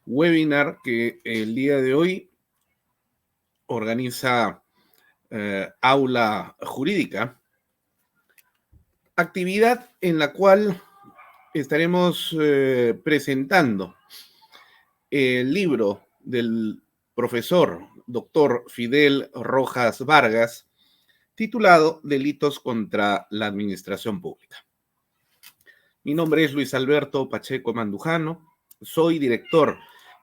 webinar que el día de hoy organiza Aula Jurídica, actividad en la cual estaremos presentando el libro del profesor doctor Fidel Rojas Vargas, titulado Delitos contra la Administración Pública. Mi nombre es Luis Alberto Pacheco Mandujano, soy director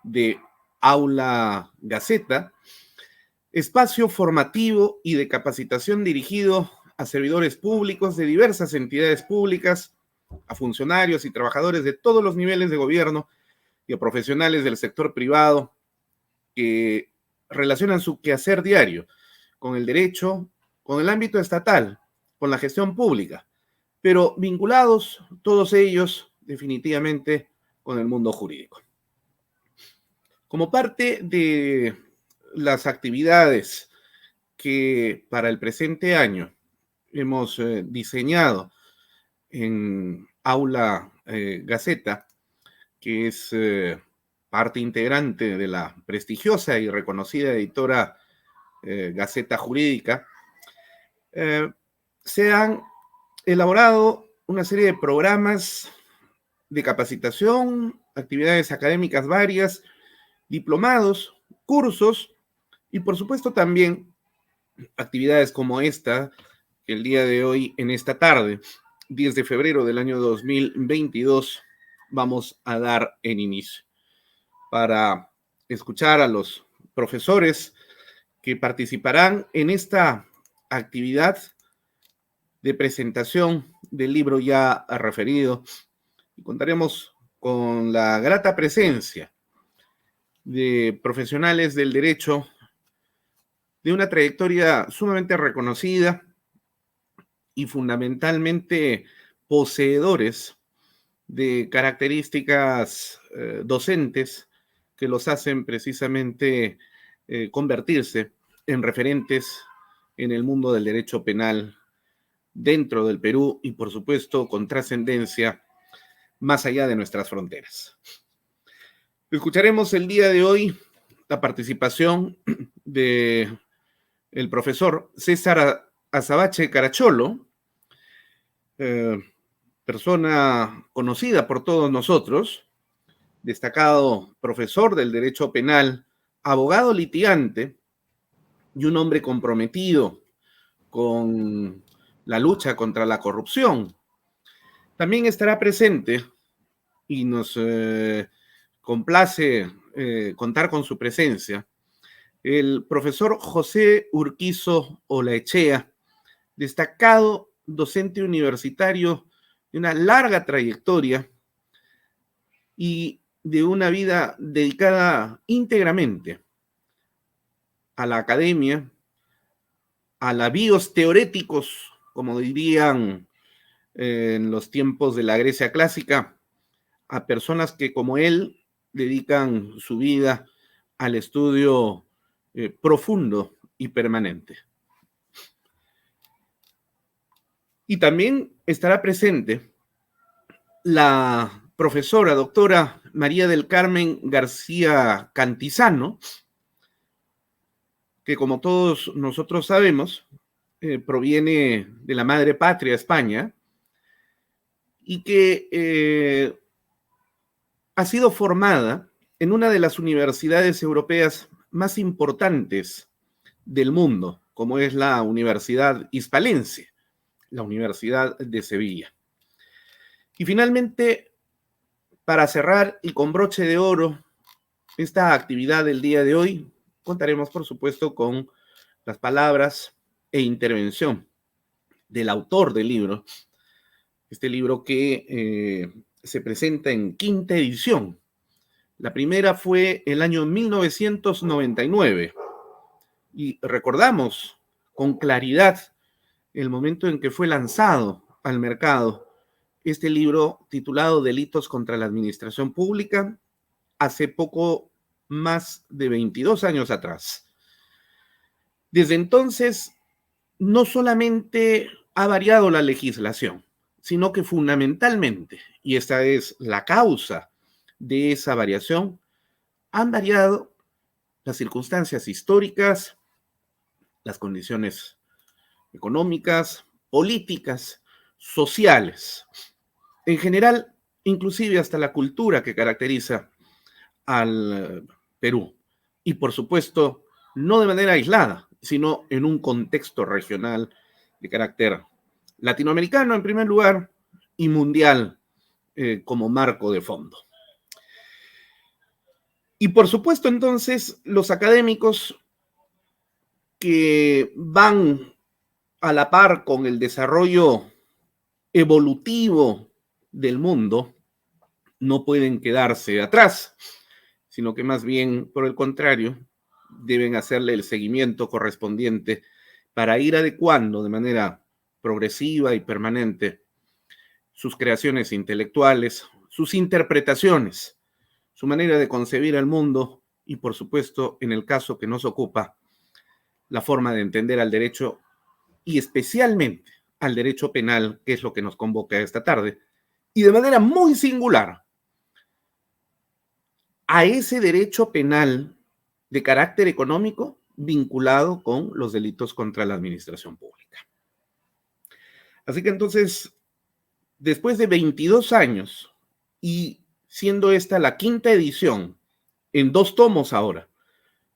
de Aula Gaceta, espacio formativo y de capacitación dirigido a servidores públicos de diversas entidades públicas, a funcionarios y trabajadores de todos los niveles de gobierno y a profesionales del sector privado que relacionan su quehacer diario con el derecho, con el ámbito estatal, con la gestión pública, pero vinculados todos ellos definitivamente con el mundo jurídico. Como parte de las actividades que para el presente año hemos diseñado en Aula Gaceta, que es parte integrante de la prestigiosa y reconocida editora Gaceta Jurídica, se han elaborado una serie de programas de capacitación, actividades académicas varias, diplomados, cursos y por supuesto también actividades como esta, que el día de hoy, en esta tarde, 10 de febrero del año 2022, vamos a dar en inicio para escuchar a los profesores que participarán en esta actividad de presentación del libro ya referido. Y contaremos con la grata presencia de profesionales del derecho de una trayectoria sumamente reconocida y fundamentalmente poseedores de características docentes que los hacen precisamente convertirse en referentes en el mundo del derecho penal dentro del Perú y, por supuesto, con trascendencia más allá de nuestras fronteras. Escucharemos el día de hoy la participación de el profesor César Azabache Caracholo, persona conocida por todos nosotros, destacado profesor del derecho penal, abogado litigante y un hombre comprometido con la lucha contra la corrupción. También estará presente y nos complace contar con su presencia el profesor José Urquizo Olaechea, destacado docente universitario de una larga trayectoria y de una vida dedicada íntegramente a la academia, a la bios teoréticos, como dirían en los tiempos de la Grecia clásica, a personas que como él dedican su vida al estudio profundo y permanente. Y también estará presente la profesora doctora María del Carmen García Cantizano, que como todos nosotros sabemos, proviene de la madre patria, España, y que ha sido formada en una de las universidades europeas más importantes del mundo, como es la Universidad Hispalense, la Universidad de Sevilla. Y finalmente, para cerrar y con broche de oro esta actividad del día de hoy, contaremos, por supuesto, con las palabras e intervención del autor del libro, este libro que se presenta en quinta edición. La primera fue el año 1999 y recordamos con claridad el momento en que fue lanzado al mercado este libro titulado Delitos contra la Administración Pública, hace poco más de 22 años atrás. Desde entonces, no solamente ha variado la legislación, sino que fundamentalmente, y esta es la causa de esa variación, Han variado las circunstancias históricas, las condiciones económicas, políticas, sociales, en general, inclusive hasta la cultura que caracteriza al Perú. Y por supuesto, no de manera aislada, sino en un contexto regional de carácter latinoamericano en primer lugar y mundial como marco de fondo. Y por supuesto, entonces, los académicos que van a la par con el desarrollo evolutivo del mundo no pueden quedarse atrás, sino que más bien, por el contrario, deben hacerle el seguimiento correspondiente para ir adecuando de manera progresiva y permanente sus creaciones intelectuales, sus interpretaciones, su manera de concebir el mundo y, por supuesto, en el caso que nos ocupa, la forma de entender al derecho y especialmente al derecho penal, que es lo que nos convoca esta tarde, y de manera muy singular a ese derecho penal de carácter económico vinculado con los delitos contra la administración pública. Así que entonces, después de 22 años y siendo esta la quinta edición, en 2 tomos ahora,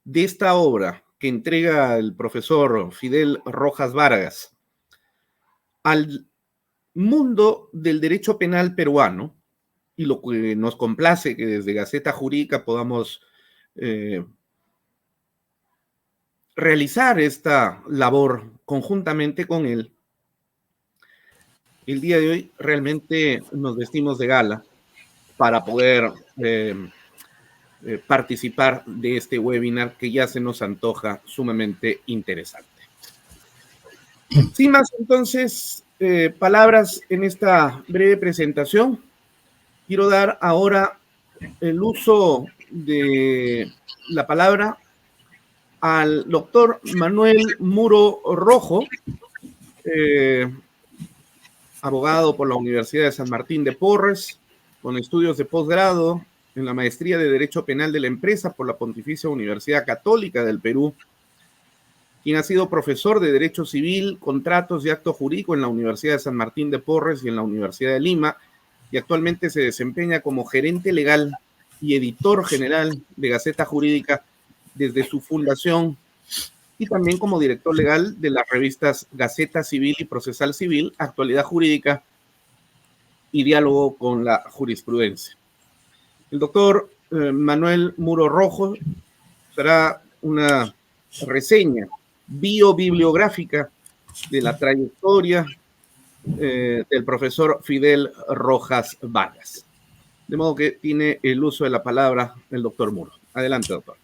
de esta obra que entrega el profesor Fidel Rojas Vargas al mundo del derecho penal peruano, y lo que nos complace que desde Gaceta Jurídica podamos realizar esta labor conjuntamente con él, el día de hoy realmente nos vestimos de gala para poder participar de este webinar que ya se nos antoja sumamente interesante. Sin más, entonces, palabras en esta breve presentación. Quiero dar ahora el uso de la palabra al doctor Manuel Muro Rojo, abogado por la Universidad de San Martín de Porres, con estudios de posgrado en la maestría de Derecho Penal de la Empresa por la Pontificia Universidad Católica del Perú, quien ha sido profesor de Derecho Civil, Contratos y Acto Jurídico en la Universidad de San Martín de Porres y en la Universidad de Lima, y actualmente se desempeña como gerente legal y editor general de Gaceta Jurídica desde su fundación y también como director legal de las revistas Gaceta Civil y Procesal Civil, Actualidad Jurídica y Diálogo con la Jurisprudencia. El doctor Manuel Muro Rojo será una reseña biobibliográfica de la trayectoria del profesor Fidel Rojas Vargas. De modo que tiene el uso de la palabra el doctor Muro. Adelante, doctor.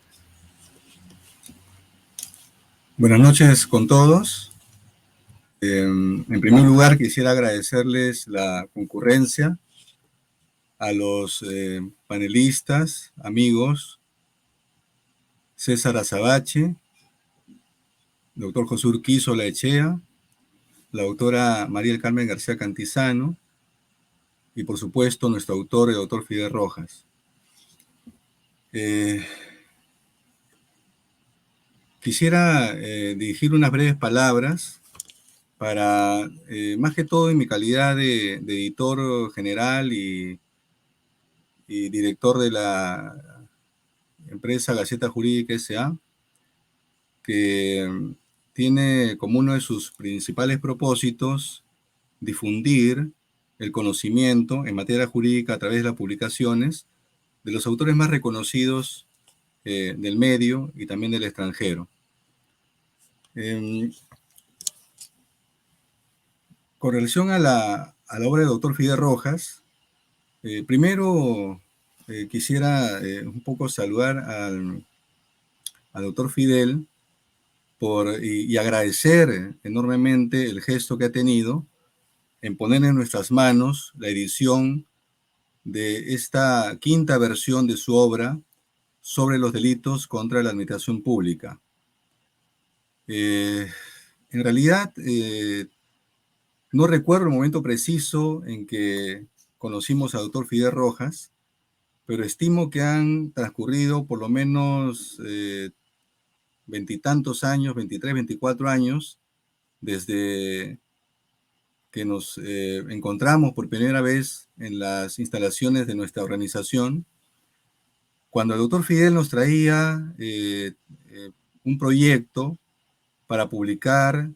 Buenas noches con todos. En primer lugar, quisiera agradecerles la concurrencia a los panelistas, amigos, César Azabache, doctor José Urquizo Laechea, la doctora María del Carmen García Cantizano y, por supuesto, nuestro autor, el doctor Fidel Rojas. Quisiera dirigir unas breves palabras para, más que todo en mi calidad de editor general y director de la empresa Gaceta Jurídica S.A., que tiene como uno de sus principales propósitos difundir el conocimiento en materia jurídica a través de las publicaciones de los autores más reconocidos del medio y también del extranjero. Con relación a la obra del doctor Fidel Rojas, primero quisiera un poco saludar al doctor Fidel y agradecer enormemente el gesto que ha tenido en poner en nuestras manos la edición de esta quinta versión de su obra sobre los delitos contra la administración pública. En realidad, no recuerdo el momento preciso en que conocimos al doctor Fidel Rojas, pero estimo que han transcurrido por lo menos veintitantos años, 23, 24 años, desde que nos encontramos por primera vez en las instalaciones de nuestra organización, cuando el doctor Fidel nos traía un proyecto para publicar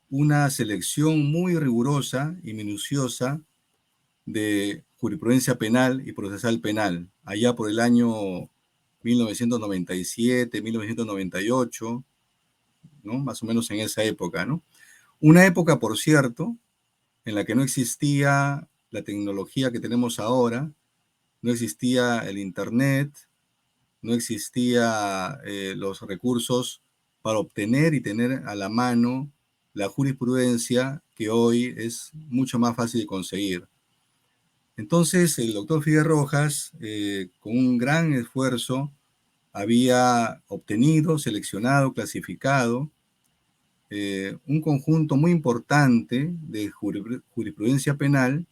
una selección muy rigurosa y minuciosa de jurisprudencia penal y procesal penal, allá por el año 1997, 1998, ¿no? Más o menos en esa época, ¿no? Una época, por cierto, en la que no existía la tecnología que tenemos ahora, no existía el Internet, no existía los recursos para obtener y tener a la mano la jurisprudencia que hoy es mucho más fácil de conseguir. Entonces, el doctor Fidel Rojas, con un gran esfuerzo, había obtenido, seleccionado, clasificado un conjunto muy importante de jurisprudencia penal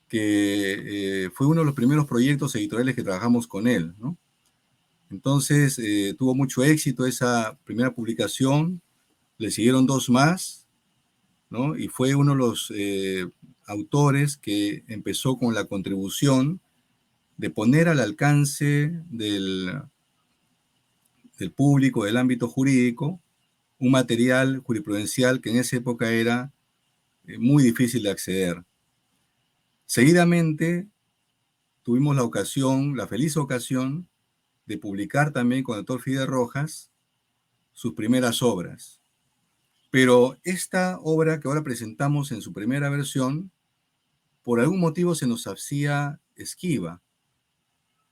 que fue uno de los primeros proyectos editoriales que trabajamos con él, ¿no? Entonces, tuvo mucho éxito esa primera publicación, le siguieron dos más, ¿no? Y fue uno de los autores que empezó con la contribución de poner al alcance del público, del ámbito jurídico, un material jurisprudencial que en esa época era muy difícil de acceder. Seguidamente tuvimos la ocasión, la feliz ocasión, de publicar también con el doctor Fidel Rojas sus primeras obras. Pero esta obra que ahora presentamos en su primera versión, por algún motivo se nos hacía esquiva.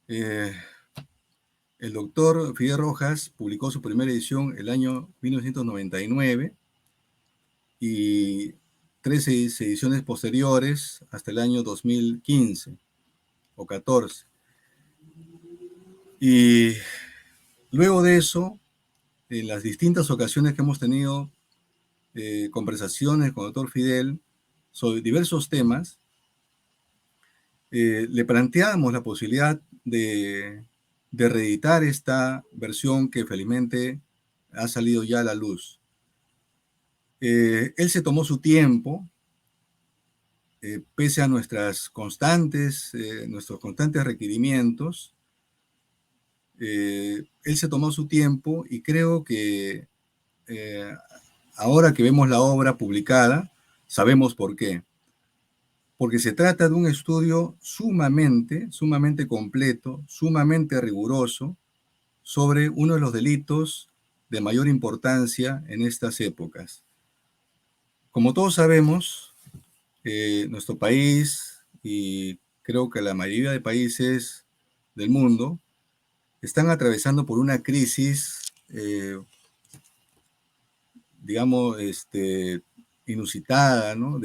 El doctor Fidel Rojas publicó su primera edición el año 1999 y 13 ediciones posteriores hasta el año 2015 o 14. Y luego de eso, en las distintas ocasiones que hemos tenido conversaciones con el doctor Fidel sobre diversos temas, le planteamos la posibilidad de reeditar esta versión que felizmente ha salido ya a la luz. Él se tomó su tiempo, pese a nuestros constantes requerimientos. Él se tomó su tiempo y creo que ahora que vemos la obra publicada, sabemos por qué. Porque se trata de un estudio sumamente completo, sumamente riguroso, sobre uno de los delitos de mayor importancia en estas épocas. Como todos sabemos, nuestro país, y creo que la mayoría de países del mundo, están atravesando por una crisis, digamos, inusitada, ¿no?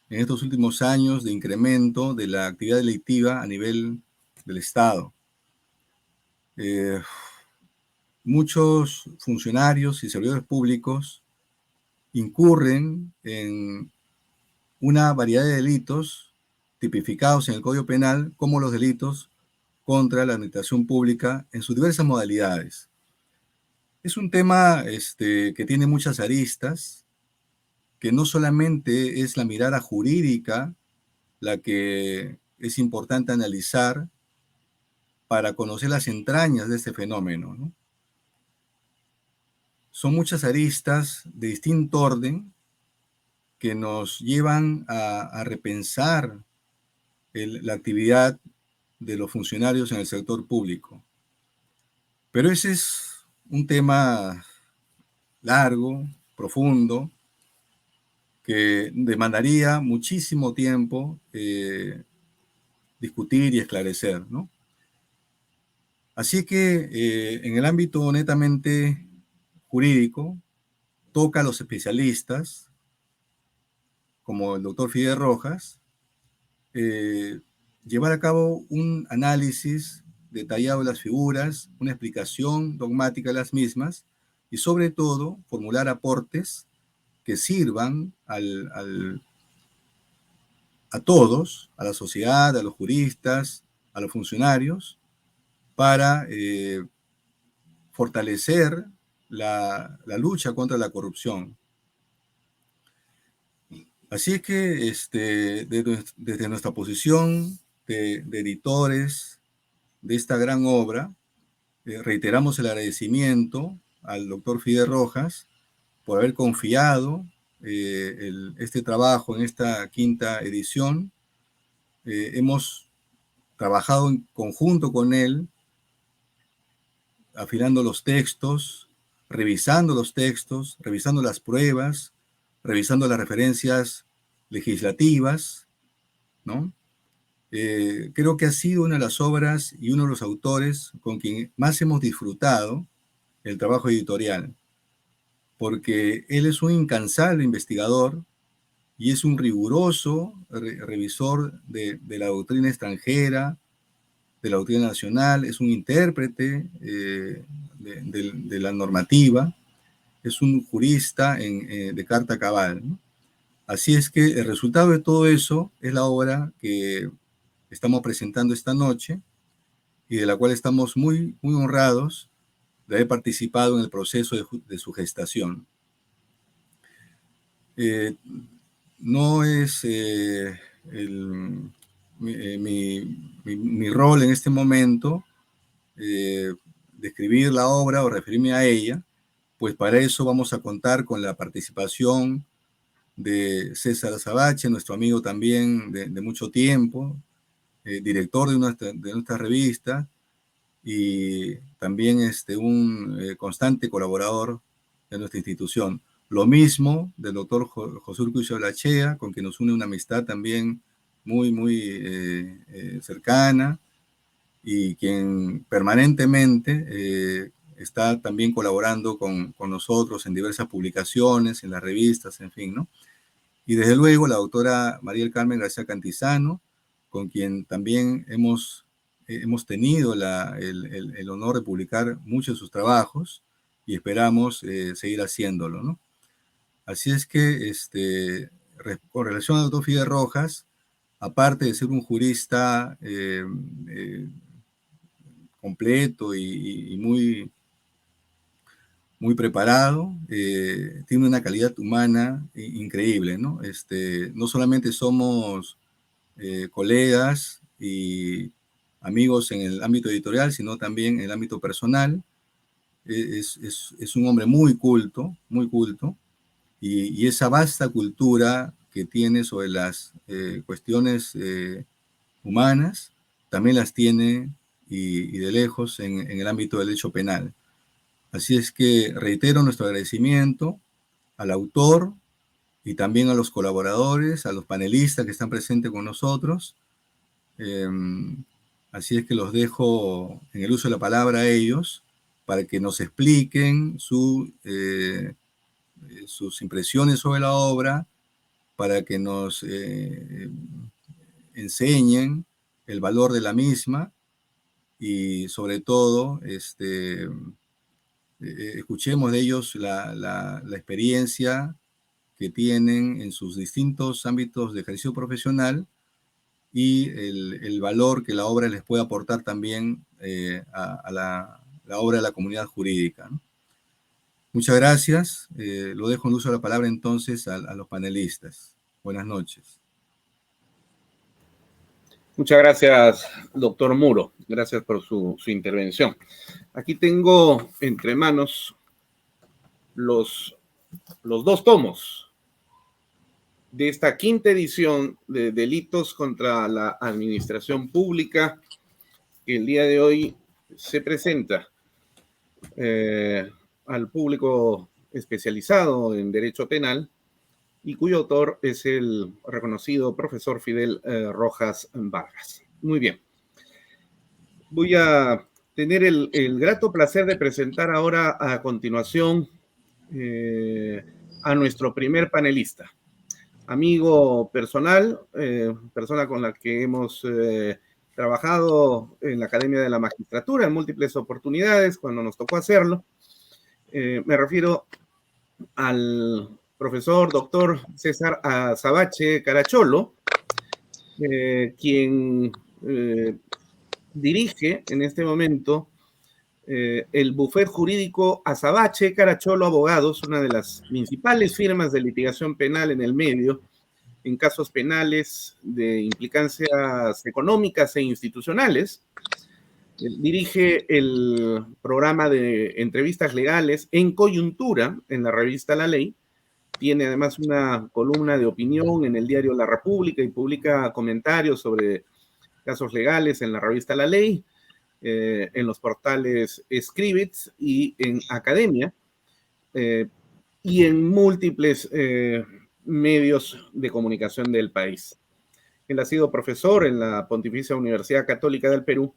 En estos últimos años de incremento de la actividad delictiva a nivel del Estado. Muchos funcionarios y servidores públicos incurren en una variedad de delitos tipificados en el Código Penal como los delitos contra la administración pública en sus diversas modalidades. Es un tema que tiene muchas aristas, que no solamente es la mirada jurídica la que es importante analizar para conocer las entrañas de este fenómeno, ¿no? Son muchas aristas de distinto orden que nos llevan a repensar la actividad de los funcionarios en el sector público. Pero ese es un tema largo, profundo, que demandaría muchísimo tiempo discutir y esclarecer, ¿no? Así que en el ámbito netamente jurídico, toca a los especialistas, como el doctor Fidel Rojas, llevar a cabo un análisis detallado de las figuras, una explicación dogmática de las mismas y sobre todo formular aportes que sirvan a todos, a la sociedad, a los juristas, a los funcionarios para fortalecer la lucha contra la corrupción. Así es que desde nuestra posición de editores de esta gran obra, reiteramos el agradecimiento al doctor Fidel Rojas por haber confiado este trabajo en esta quinta edición. Hemos trabajado en conjunto con él, afinando los textos, revisando los textos, revisando las pruebas, revisando las referencias legislativas, ¿no? Creo que ha sido una de las obras y uno de los autores con quien más hemos disfrutado el trabajo editorial, porque él es un incansable investigador y es un riguroso revisor de la doctrina extranjera, de la doctrina nacional, es un intérprete de la normativa, es un jurista de carta cabal, ¿no? Así es que el resultado de todo eso es la obra que estamos presentando esta noche y de la cual estamos muy, muy honrados de haber participado en el proceso de su gestación. No es mi rol en este momento describir la obra o referirme a ella, pues para eso vamos a contar con la participación de César Azabache, nuestro amigo también de mucho tiempo, director de nuestra revista y también un constante colaborador de nuestra institución. Lo mismo del doctor José Urquijo Lachea, con quien nos une una amistad también muy, muy cercana y quien permanentemente está también colaborando con nosotros en diversas publicaciones, en las revistas, en fin, ¿no? Y desde luego la doctora María del Carmen García Cantizano, con quien también hemos tenido el honor de publicar muchos de sus trabajos y esperamos seguir haciéndolo, ¿no? Así es que, con relación al doctor Fidel Rojas, aparte de ser un jurista completo y muy, muy preparado, tiene una calidad humana increíble, ¿no? No solamente somos colegas y amigos en el ámbito editorial, sino también en el ámbito personal. Es un hombre muy culto, y esa vasta cultura que tiene sobre las cuestiones humanas, también las tiene y de lejos en el ámbito del derecho penal. Así es que reitero nuestro agradecimiento al autor y también a los colaboradores, a los panelistas que están presentes con nosotros. Así es que los dejo en el uso de la palabra a ellos para que nos expliquen sus impresiones sobre la obra, para que nos enseñen el valor de la misma y sobre todo escuchemos de ellos la experiencia que tienen en sus distintos ámbitos de ejercicio profesional y el valor que la obra les puede aportar también a la obra de la comunidad jurídica, ¿no? Muchas gracias. Lo dejo en uso de la palabra entonces a los panelistas. Buenas noches. Muchas gracias, doctor Muro. Gracias por su intervención. Aquí tengo entre manos los dos tomos de esta quinta edición de Delitos contra la Administración Pública, que el día de hoy se presenta al público especializado en derecho penal y cuyo autor es el reconocido profesor Fidel Rojas Vargas. Muy bien. Voy a tener el grato placer de presentar ahora a continuación a nuestro primer panelista. Amigo personal, persona con la que hemos trabajado en la Academia de la Magistratura en múltiples oportunidades cuando nos tocó hacerlo. Me refiero al profesor doctor César Azabache Caracholo, quien dirige en este momento el bufete jurídico Azabache Caracholo Abogados, una de las principales firmas de litigación penal en el medio, en casos penales de implicancias económicas e institucionales. Dirige el programa de entrevistas legales en coyuntura en la revista La Ley. Tiene además una columna de opinión en el diario La República y publica comentarios sobre casos legales en la revista La Ley, en los portales Scribits y en Academia, y en múltiples medios de comunicación del país. Él ha sido profesor en la Pontificia Universidad Católica del Perú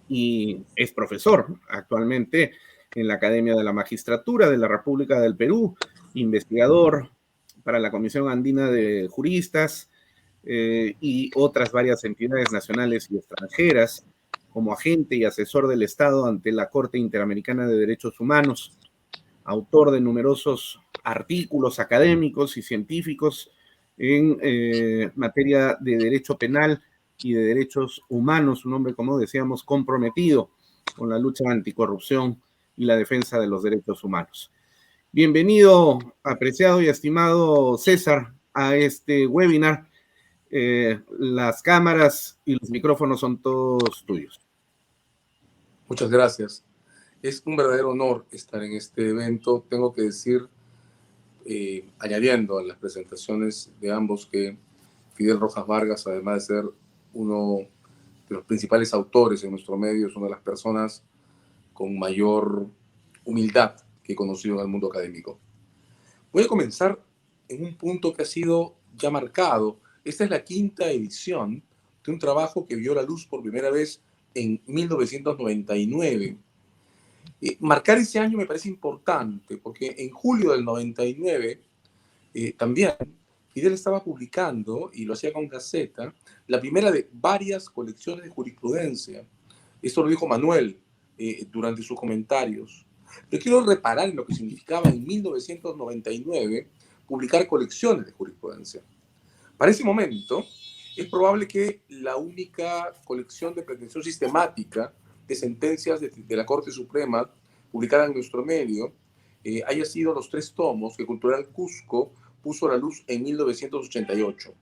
y es profesor actualmente en la Academia de la Magistratura de la República del Perú, investigador para la Comisión Andina de Juristas y otras varias entidades nacionales y extranjeras, como agente y asesor del Estado ante la Corte Interamericana de Derechos Humanos, autor de numerosos artículos académicos y científicos en materia de derecho penal y de derechos humanos, un hombre, como decíamos, comprometido con la lucha anticorrupción y la defensa de los derechos humanos. Bienvenido, apreciado y estimado César, a este webinar. Las cámaras y los micrófonos son todos tuyos. Muchas gracias. Es un verdadero honor estar en este evento. Tengo que decir, añadiendo a las presentaciones de ambos, que Fidel Rojas Vargas, además de ser uno de los principales autores en nuestro medio, es una de las personas con mayor humildad que he conocido en el mundo académico. Voy a comenzar en un punto que ha sido ya marcado. Esta es la 5ª edición de un trabajo que vio la luz por primera vez en 1999. Marcar ese año me parece importante porque en julio del 99 también Fidel estaba publicando, y lo hacía con Gaceta, la primera de varias colecciones de jurisprudencia. Esto lo dijo Manuel durante sus comentarios. Yo quiero reparar en lo que significaba en 1999 publicar colecciones de jurisprudencia. Para ese momento, es probable que la única colección de pretensión sistemática de sentencias de la Corte Suprema publicada en nuestro medio haya sido los 3 tomos que Cultural Cusco puso a la luz en 1988.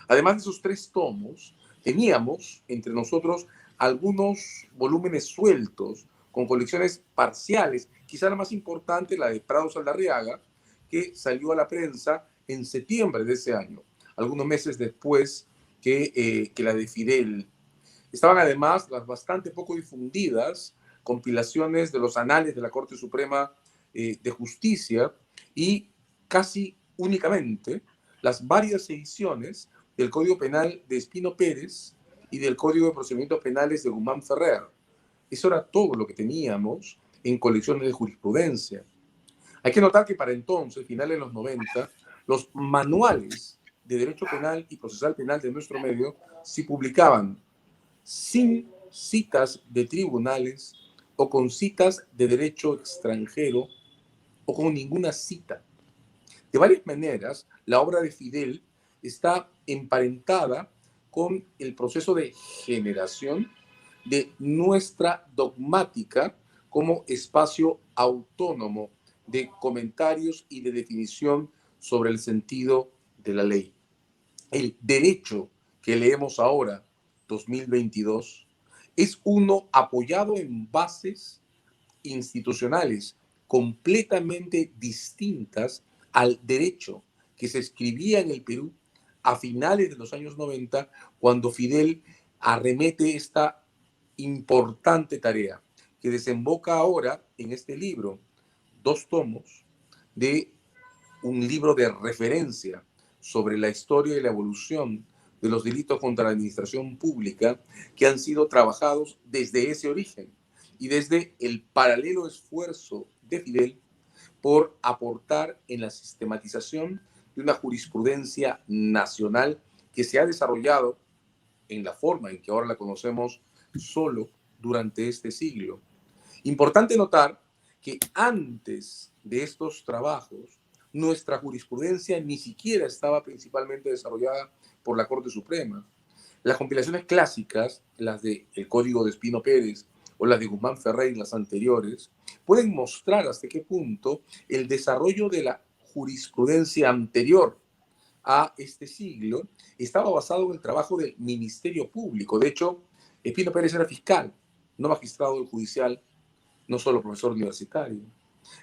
Además de esos 3 tomos, teníamos entre nosotros algunos volúmenes sueltos con colecciones parciales, quizá la más importante, la de Prado Saldarriaga, que salió a la prensa en septiembre de ese año, algunos meses después que la de Fidel. Estaban además las bastante poco difundidas compilaciones de los anales de la Corte Suprema de Justicia y casi únicamente las varias ediciones del Código Penal de Espino Pérez y del Código de Procedimientos Penales de Guzmán Ferrer. Eso era todo lo que teníamos en colecciones de jurisprudencia. Hay que notar que para entonces, finales de los 90, los manuales de Derecho Penal y Procesal Penal de nuestro medio se publicaban sin citas de tribunales o con citas de derecho extranjero o con ninguna cita. De varias maneras, la obra de Fidel está emparentada con el proceso de generación de nuestra dogmática como espacio autónomo de comentarios y de definición sobre el sentido de la ley. El derecho que leemos ahora, 2022, es uno apoyado en bases institucionales completamente distintas al derecho que se escribía en el Perú a finales de los años 90, cuando Fidel arremete esta importante tarea que desemboca ahora en este libro, 2 tomos de un libro de referencia sobre la historia y la evolución de los delitos contra la administración pública que han sido trabajados desde ese origen y desde el paralelo esfuerzo de Fidel por aportar en la sistematización de una jurisprudencia nacional que se ha desarrollado en la forma en que ahora la conocemos solo durante este siglo. Importante notar que antes de estos trabajos, nuestra jurisprudencia ni siquiera estaba principalmente desarrollada por la Corte Suprema. Las compilaciones clásicas, las de El Código de Espino Pérez o las de Guzmán Ferrer, las anteriores, pueden mostrar hasta qué punto el desarrollo de la jurisprudencia anterior a este siglo estaba basado en el trabajo del Ministerio Público. De hecho, Espino Pérez era fiscal, no magistrado judicial, no solo profesor universitario.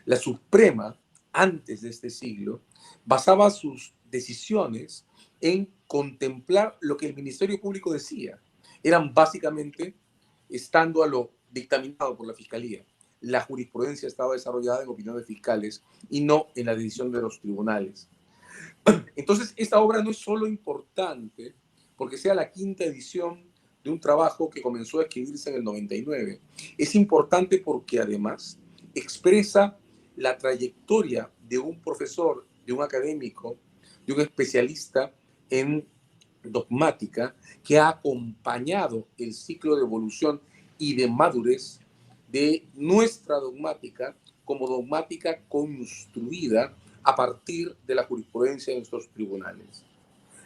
La Suprema, antes de este siglo, basaba sus decisiones en contemplar lo que el Ministerio Público decía. Eran básicamente estando a lo dictaminado por la Fiscalía. La jurisprudencia estaba desarrollada en opiniones fiscales y no en la decisión de los tribunales. Entonces, esta obra no es solo importante porque sea la quinta edición de un trabajo que comenzó a escribirse en el 99. Es importante porque además expresa la trayectoria de un profesor, de un académico, de un especialista en dogmática que ha acompañado el ciclo de evolución y de madurez de nuestra dogmática como dogmática construida a partir de la jurisprudencia de nuestros tribunales.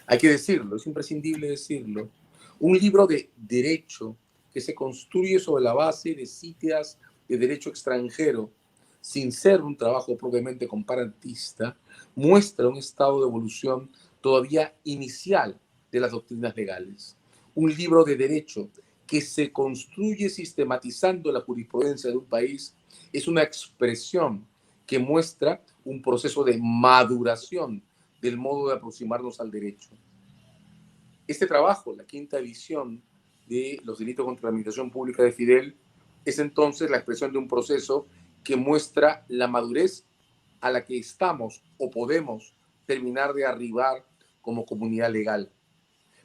Hay que decirlo, es imprescindible decirlo. Un libro de derecho que se construye sobre la base de citas de derecho extranjero, sin ser un trabajo propiamente comparatista, muestra un estado de evolución todavía inicial de las doctrinas legales. Un libro de derecho que se construye sistematizando la jurisprudencia de un país es una expresión que muestra un proceso de maduración del modo de aproximarnos al derecho. Este trabajo, la quinta edición de Los delitos contra la administración pública de Fidel, es entonces la expresión de un proceso que muestra la madurez a la que estamos o podemos terminar de arribar como comunidad legal.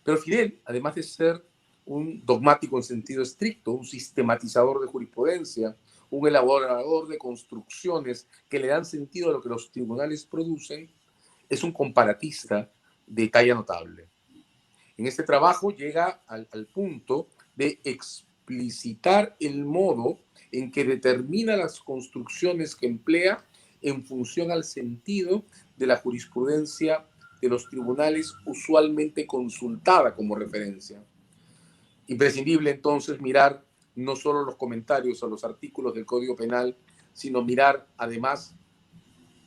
Pero Fidel, además de ser un dogmático en sentido estricto, un sistematizador de jurisprudencia, un elaborador de construcciones que le dan sentido a lo que los tribunales producen, es un comparatista de talla notable. En este trabajo llega al punto de explicitar el modo en que determina las construcciones que emplea en función al sentido de la jurisprudencia de los tribunales usualmente consultada como referencia. Imprescindible entonces mirar no solo los comentarios a los artículos del Código Penal, sino mirar además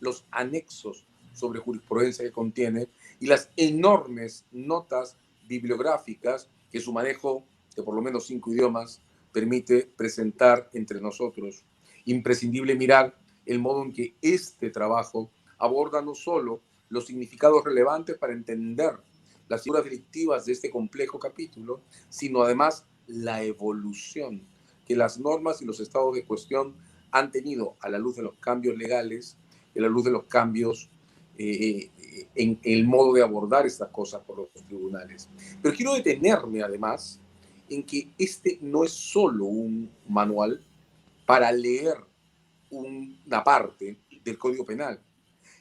los anexos sobre jurisprudencia que contiene y las enormes notas bibliográficas que su manejo de por lo menos 5 idiomas permite presentar entre nosotros. Imprescindible mirar el modo en que este trabajo aborda no solo los significados relevantes para entender las figuras delictivas de este complejo capítulo, sino además la evolución que las normas y los estados de cuestión han tenido a la luz de los cambios legales, a la luz de los cambios en el modo de abordar estas cosas por los tribunales. Pero quiero detenerme además en que este no es solo un manual para leer una parte del Código Penal.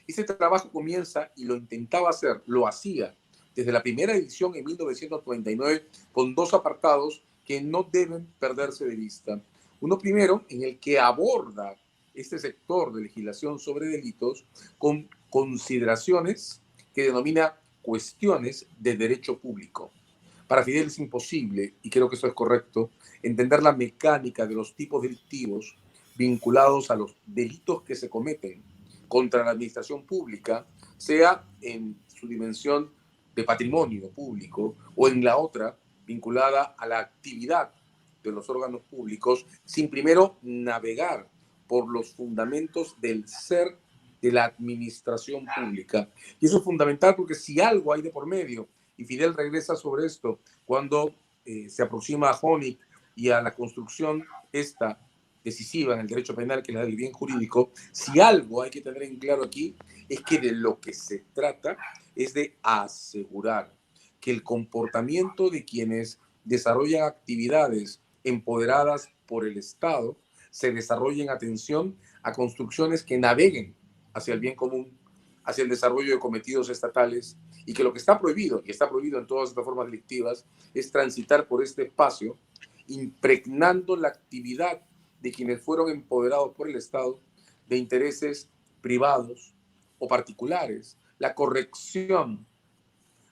Este trabajo comienza, y lo intentaba hacer, lo hacía desde la primera edición en 1999 con 2 apartados que no deben perderse de vista. Uno primero en el que aborda este sector de legislación sobre delitos con consideraciones que denomina cuestiones de derecho público. Para Fidel es imposible, y creo que eso es correcto, entender la mecánica de los tipos delictivos vinculados a los delitos que se cometen contra la administración pública, sea en su dimensión de patrimonio público o en la otra vinculada a la actividad de los órganos públicos, sin primero navegar por los fundamentos del ser de la administración pública. Y eso es fundamental porque si algo hay de por medio, y Fidel regresa sobre esto cuando se aproxima a Honig y a la construcción esta decisiva en el derecho penal, que es la del bien jurídico, si algo hay que tener en claro aquí es que de lo que se trata es de asegurar que el comportamiento de quienes desarrollan actividades empoderadas por el Estado se desarrolle en atención a construcciones que naveguen hacia el bien común, hacia el desarrollo de cometidos estatales, y que lo que está prohibido, y está prohibido en todas estas formas delictivas, es transitar por este espacio impregnando la actividad de quienes fueron empoderados por el Estado de intereses privados o particulares, la corrección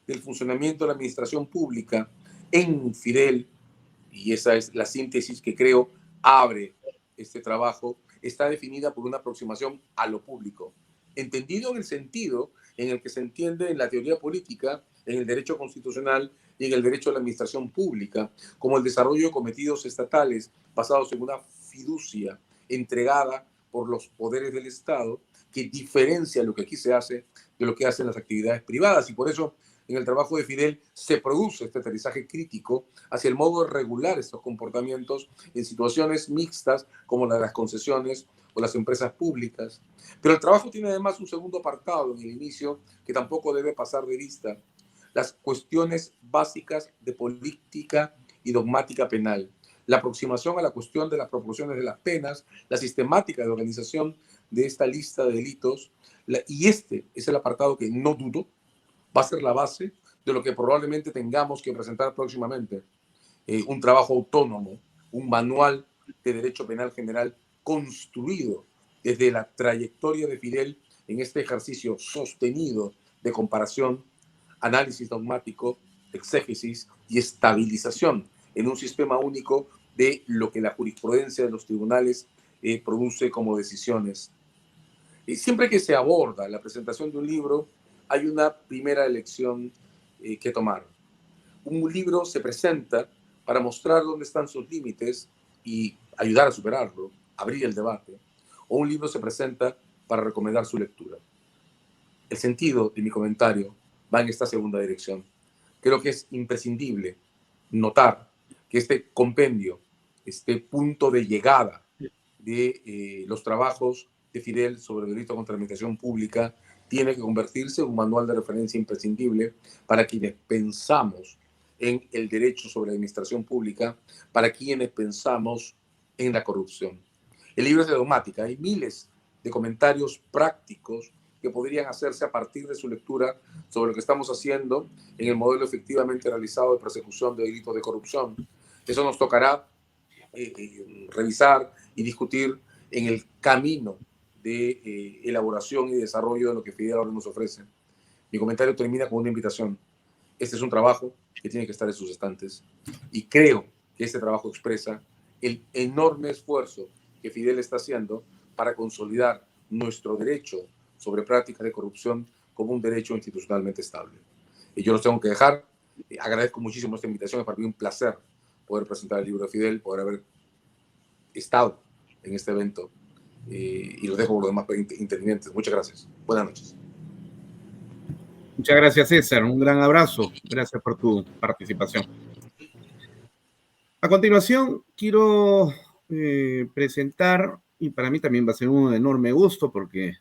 del funcionamiento de la administración pública en Fidel, y esa es la síntesis que creo abre este trabajo, está definida por una aproximación a lo público, entendido en el sentido en el que se entiende en la teoría política, en el derecho constitucional y en el derecho a la administración pública, como el desarrollo de cometidos estatales basados en una fiducia entregada por los poderes del Estado, que diferencia lo que aquí se hace de lo que hacen las actividades privadas. Y por eso en el trabajo de Fidel se produce este aterrizaje crítico hacia el modo de regular estos comportamientos en situaciones mixtas como la de las concesiones o las empresas públicas. Pero el trabajo tiene además un segundo apartado en el inicio que tampoco debe pasar de vista: las cuestiones básicas de política y dogmática penal, la aproximación a la cuestión de las proporciones de las penas, la sistemática de organización de esta lista de delitos, y este es el apartado que no dudo va a ser la base de lo que probablemente tengamos que presentar próximamente, un trabajo autónomo, un manual de derecho penal general construido desde la trayectoria de Fidel en este ejercicio sostenido de comparación, análisis dogmático, exégesis y estabilización en un sistema único de lo que la jurisprudencia de los tribunales produce como decisiones. Y siempre que se aborda la presentación de un libro, hay una primera elección que tomar. Un libro se presenta para mostrar dónde están sus límites y ayudar a superarlo, abrir el debate, o un libro se presenta para recomendar su lectura. El sentido de mi comentario va en esta segunda dirección. Creo que es imprescindible notar que este compendio, este punto de llegada de los trabajos de Fidel sobre el delito contra la administración pública tiene que convertirse en un manual de referencia imprescindible para quienes pensamos en el derecho sobre la administración pública, para quienes pensamos en la corrupción. El libro es de dogmática, hay miles de comentarios prácticos que podrían hacerse a partir de su lectura sobre lo que estamos haciendo en el modelo efectivamente realizado de persecución de delitos de corrupción. Eso nos tocará revisar y discutir en el camino de elaboración y desarrollo de lo que Fidel ahora nos ofrece. Mi comentario termina con una invitación. Este es un trabajo que tiene que estar en sus estantes y creo que este trabajo expresa el enorme esfuerzo que Fidel está haciendo para consolidar nuestro derecho sobre prácticas de corrupción como un derecho institucionalmente estable. Y yo los tengo que dejar. Agradezco muchísimo esta invitación. Es para mí un placer poder presentar el libro de Fidel, poder haber estado en este evento, y los dejo por los demás intervinientes. Muchas gracias. Buenas noches. Muchas gracias, César. Un gran abrazo. Gracias por tu participación. A continuación, quiero presentar, y para mí también va a ser un enorme gusto porque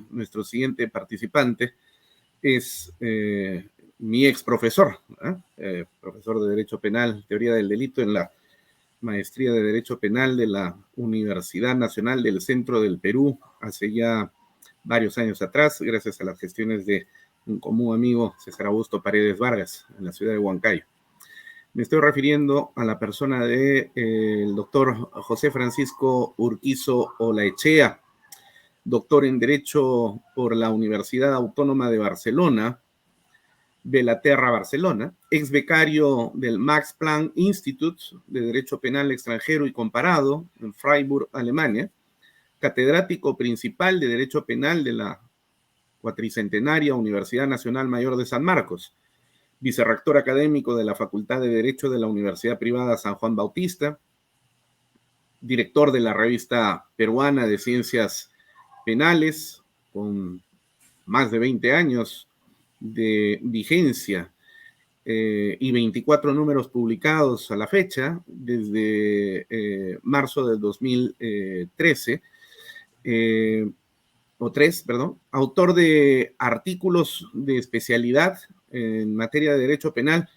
nuestro siguiente participante es mi ex profesor, profesor de Derecho Penal, Teoría del Delito en la Maestría de Derecho Penal de la Universidad Nacional del Centro del Perú, hace ya varios años atrás, gracias a las gestiones de un común amigo, César Augusto Paredes Vargas, en la ciudad de Huancayo. Me estoy refiriendo a la persona del doctor José Francisco Urquizo Olaechea, doctor en Derecho por la Universidad Autónoma de Barcelona, Bellaterra, Barcelona, ex becario del Max Planck Institute de Derecho Penal Extranjero y Comparado en Freiburg, Alemania, catedrático principal de Derecho Penal de la cuatricentenaria Universidad Nacional Mayor de San Marcos, vicerrector académico de la Facultad de Derecho de la Universidad Privada San Juan Bautista, director de la Revista Peruana de Ciencias Penales, con más de 20 años de vigencia y 24 números publicados a la fecha, desde marzo del 2013, autor de artículos de especialidad en materia de derecho penal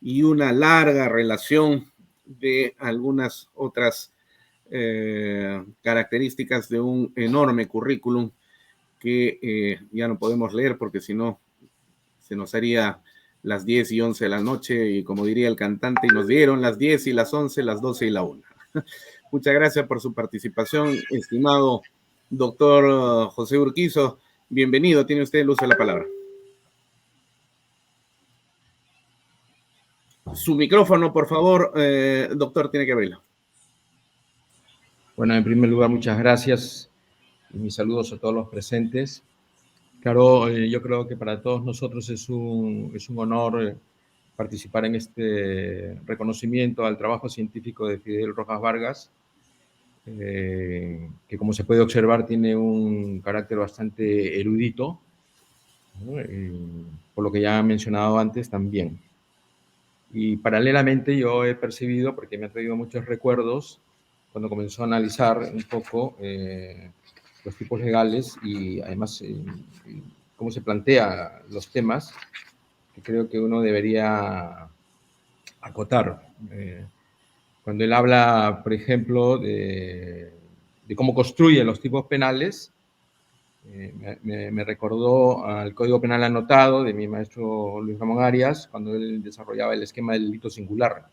y una larga relación de algunas otras características de un enorme currículum que ya no podemos leer porque si no se nos haría las 10 y 11 de la noche y como diría el cantante, y nos dieron las 10 y las 11, las 12 y la 1. Muchas gracias por su participación, estimado doctor José Urquizo. Bienvenido, tiene usted el uso de la palabra. Su micrófono, por favor, doctor, tiene que abrirlo. Bueno, en primer lugar, muchas gracias y mis saludos a todos los presentes. Claro, yo creo que para todos nosotros es un honor participar en este reconocimiento al trabajo científico de Fidel Rojas Vargas, que como se puede observar tiene un carácter bastante erudito, ¿no? Por lo que ya he mencionado antes también. Y paralelamente yo he percibido, porque me ha traído muchos recuerdos, cuando comenzó a analizar un poco los tipos legales y además cómo se plantea los temas, que creo que uno debería acotar. Cuando él habla, por ejemplo, de cómo construye los tipos penales, me recordó al Código Penal anotado de mi maestro Luis Ramón Arias, cuando él desarrollaba el esquema del delito singular,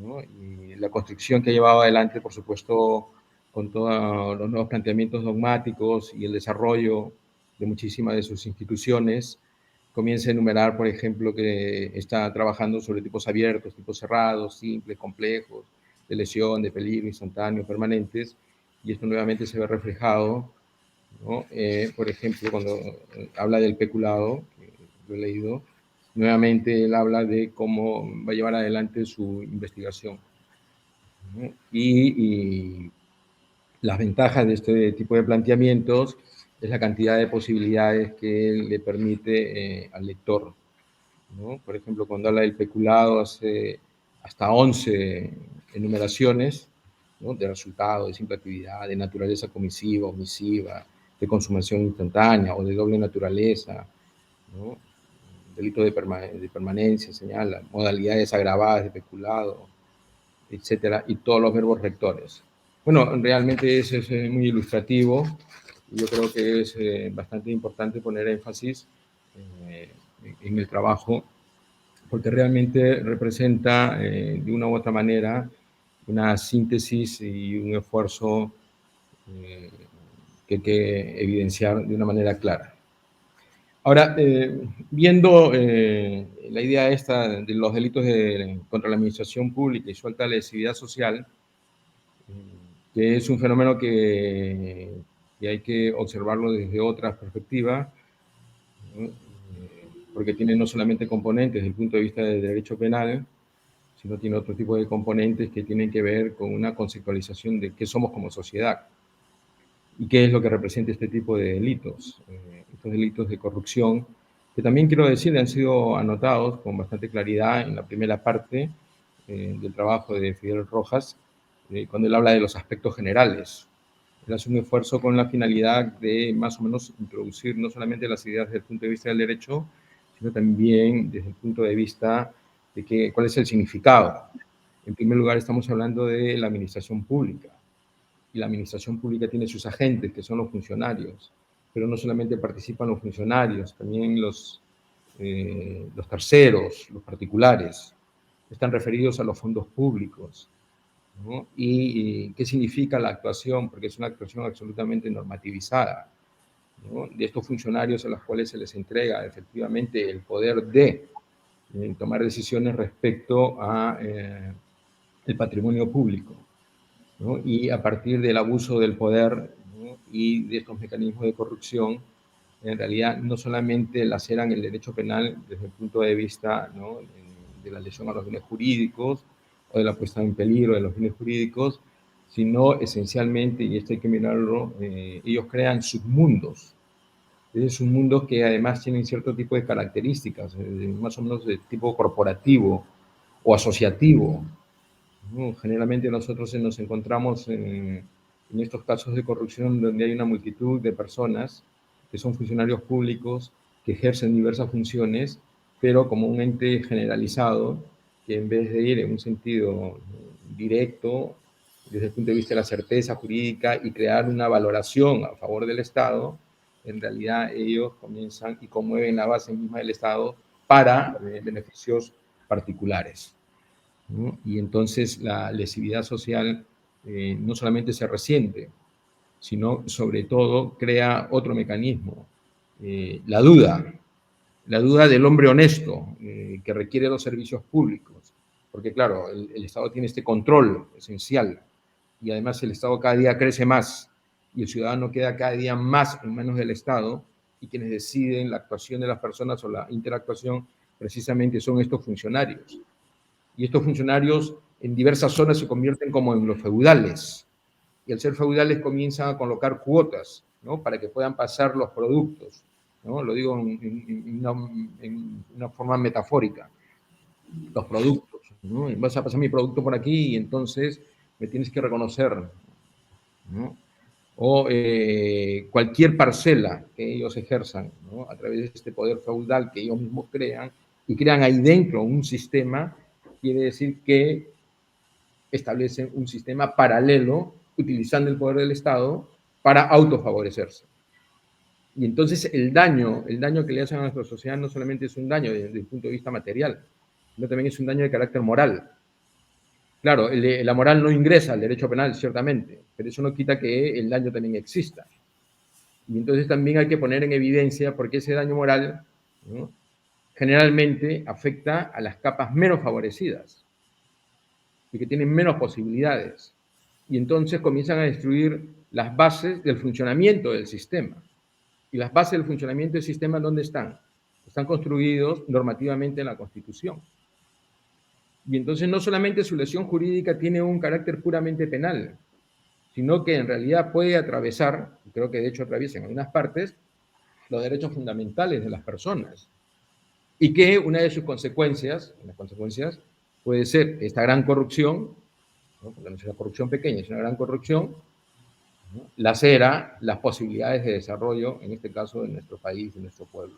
¿no? Y la construcción que llevaba adelante, por supuesto, con todos los nuevos planteamientos dogmáticos y el desarrollo de muchísimas de sus instituciones, comienza a enumerar, por ejemplo, que está trabajando sobre tipos abiertos, tipos cerrados, simples, complejos, de lesión, de peligro, instantáneo, permanentes, y esto nuevamente se ve reflejado, ¿no? Por ejemplo, cuando habla del peculado, que lo he leído, nuevamente él habla de cómo va a llevar adelante su investigación, ¿no? Y las ventajas de este tipo de planteamientos es la cantidad de posibilidades que le permite al lector, ¿no? Por ejemplo, cuando habla del peculado hace hasta 11 enumeraciones, ¿no? De resultado, de simple actividad, de naturaleza comisiva, omisiva, de consumación instantánea o de doble naturaleza, ¿no? Delito de permanencia, señala, modalidades agravadas de peculado, etcétera, y todos los verbos rectores. Bueno, realmente eso es muy ilustrativo. Yo creo que es bastante importante poner énfasis en el trabajo, porque realmente representa de una u otra manera una síntesis y un esfuerzo que hay que evidenciar de una manera clara. Ahora, viendo la idea esta de los delitos contra la administración pública y su alta lesividad social, que es un fenómeno que hay que observarlo desde otra perspectiva, ¿no? Porque tiene no solamente componentes desde el punto de vista del derecho penal, sino tiene otro tipo de componentes que tienen que ver con una conceptualización de qué somos como sociedad y qué es lo que representa este tipo de delitos, estos delitos de corrupción, que también quiero decir han sido anotados con bastante claridad en la primera parte del trabajo de Fidel Rojas, cuando él habla de los aspectos generales. Él hace un esfuerzo con la finalidad de más o menos introducir no solamente las ideas desde el punto de vista del derecho, sino también desde el punto de vista de cuál es el significado. En primer lugar, estamos hablando de la administración pública. Y la administración pública tiene sus agentes, que son los funcionarios. Pero no solamente participan los funcionarios, también los terceros, los particulares. Están referidos a los fondos públicos, ¿no? Y qué significa la actuación, porque es una actuación absolutamente normativizada, ¿no? De estos funcionarios a los cuales se les entrega efectivamente el poder de tomar decisiones respecto a el patrimonio público, ¿no? Y a partir del abuso del poder, ¿no? Y de estos mecanismos de corrupción, en realidad no solamente laceran el derecho penal desde el punto de vista, ¿no? de la lesión a los bienes jurídicos o de la puesta en peligro de los bienes jurídicos, sino esencialmente, y esto hay que mirarlo, ellos crean submundos. Es un mundo que además tienen cierto tipo de características, más o menos de tipo corporativo o asociativo, ¿no? Generalmente nosotros nos encontramos en estos casos de corrupción donde hay una multitud de personas que son funcionarios públicos, que ejercen diversas funciones, pero como un ente generalizado, que en vez de ir en un sentido directo, desde el punto de vista de la certeza jurídica y crear una valoración a favor del Estado, en realidad ellos comienzan y conmueven la base misma del Estado para beneficios particulares, ¿no? Y entonces la lesividad social no solamente se resiente, sino sobre todo crea otro mecanismo, la duda. la duda del hombre honesto que requiere los servicios públicos, porque claro, el Estado tiene este control esencial y además el Estado cada día crece más y el ciudadano queda cada día más en manos del Estado y quienes deciden la actuación de las personas o la interactuación precisamente son estos funcionarios. Y estos funcionarios en diversas zonas se convierten como en los feudales y al ser feudales comienzan a colocar cuotas, ¿no? Para que puedan pasar los productos, ¿no? Lo digo en una forma metafórica, los productos, ¿no? Vas a pasar mi producto por aquí y entonces me tienes que reconocer, ¿no? O cualquier parcela que ellos ejerzan, ¿no? A través de este poder feudal que ellos mismos crean y crean ahí dentro un sistema, quiere decir que establecen un sistema paralelo utilizando el poder del Estado para autofavorecerse. Y entonces el daño que le hacen a nuestra sociedad no solamente es un daño desde el punto de vista material, sino también es un daño de carácter moral. Claro, la moral no ingresa al derecho penal, ciertamente, pero eso no quita que el daño también exista. Y entonces también hay que poner en evidencia porque ese daño moral, ¿no?, generalmente afecta a las capas menos favorecidas y que tienen menos posibilidades. Y entonces comienzan a destruir las bases del funcionamiento del sistema. ¿Y las bases del funcionamiento del sistema dónde están? Están construidos normativamente en la Constitución. Y entonces no solamente su lesión jurídica tiene un carácter puramente penal, sino que en realidad puede atravesar, y creo que de hecho atraviesa en algunas partes, los derechos fundamentales de las personas. Y que una de sus consecuencias, las consecuencias, puede ser esta gran corrupción, ¿no?, porque no es una corrupción pequeña, es una gran corrupción, ¿no?, lacera las posibilidades de desarrollo, en este caso, de nuestro país, de nuestro pueblo.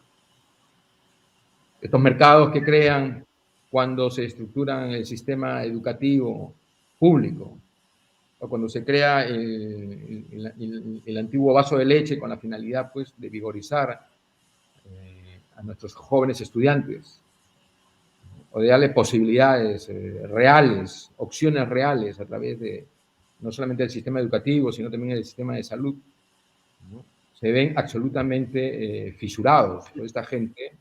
Estos mercados que crean cuando se estructuran el sistema educativo público, o cuando se crea el antiguo vaso de leche con la finalidad, pues, de vigorizar a nuestros jóvenes estudiantes, o de darles posibilidades reales, opciones reales a través de no solamente del sistema educativo, sino también del sistema de salud, ¿no?, se ven absolutamente fisurados por esta gente,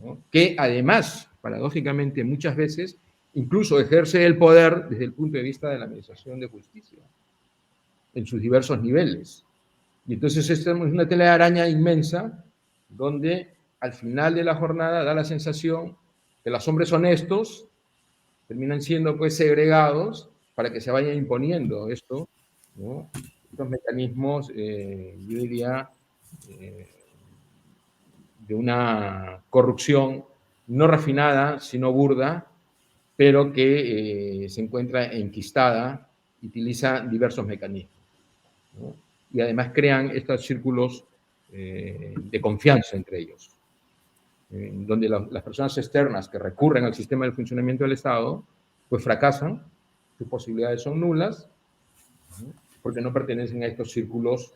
¿no?, que además, paradójicamente, muchas veces incluso ejerce el poder desde el punto de vista de la administración de justicia, en sus diversos niveles. Y entonces esta es una telaraña inmensa donde al final de la jornada da la sensación que los hombres honestos terminan siendo, pues, segregados para que se vayan imponiendo esto, ¿no?, estos mecanismos, yo diría, de una corrupción no refinada, sino burda, pero que se encuentra enquistada, utiliza diversos mecanismos, ¿no? Y además crean estos círculos de confianza entre ellos, donde las personas externas que recurren al sistema de funcionamiento del Estado, pues fracasan, sus posibilidades son nulas, ¿no?, porque no pertenecen a estos círculos,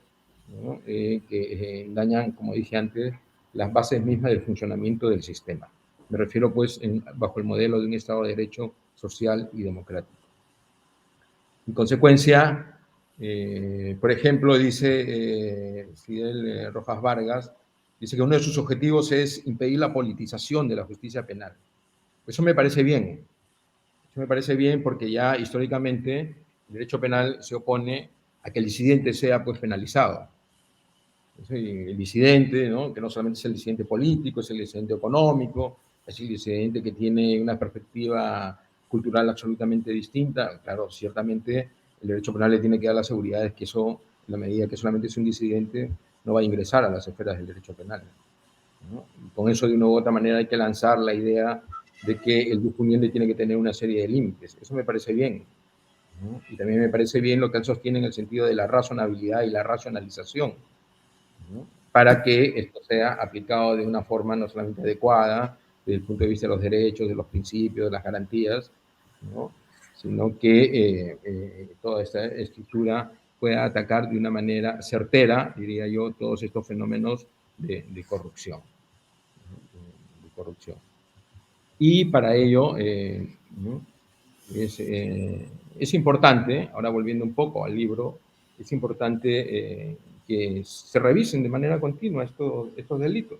¿no?, que dañan, como dije antes, las bases mismas del funcionamiento del sistema. Me refiero, pues, bajo el modelo de un Estado de Derecho social y democrático. En consecuencia, por ejemplo, dice Fidel Rojas Vargas, dice que uno de sus objetivos es impedir la politización de la justicia penal. Eso me parece bien. Eso me parece bien porque ya históricamente el derecho penal se opone a que el disidente sea, pues, penalizado. El disidente, ¿no?, que no solamente es el disidente político, es el disidente económico, es el disidente que tiene una perspectiva cultural absolutamente distinta. Claro, ciertamente el derecho penal le tiene que dar la seguridad de que eso, en la medida que solamente es un disidente, no va a ingresar a las esferas del derecho penal, ¿no? Y con eso, de una u otra manera, hay que lanzar la idea de que el jus puniendi tiene que tener una serie de límites. Eso me parece bien, ¿no? Y también me parece bien lo que él sostiene en el sentido de la razonabilidad y la racionalización, ¿no?, para que esto sea aplicado de una forma no solamente adecuada desde el punto de vista de los derechos, de los principios, de las garantías, ¿no?, sino que toda esta estructura pueda atacar de una manera certera, diría yo, todos estos fenómenos de corrupción, ¿no?, de corrupción. Y para ello, ¿no?, es importante, ahora volviendo un poco al libro, es importante que se revisen de manera continua estos delitos.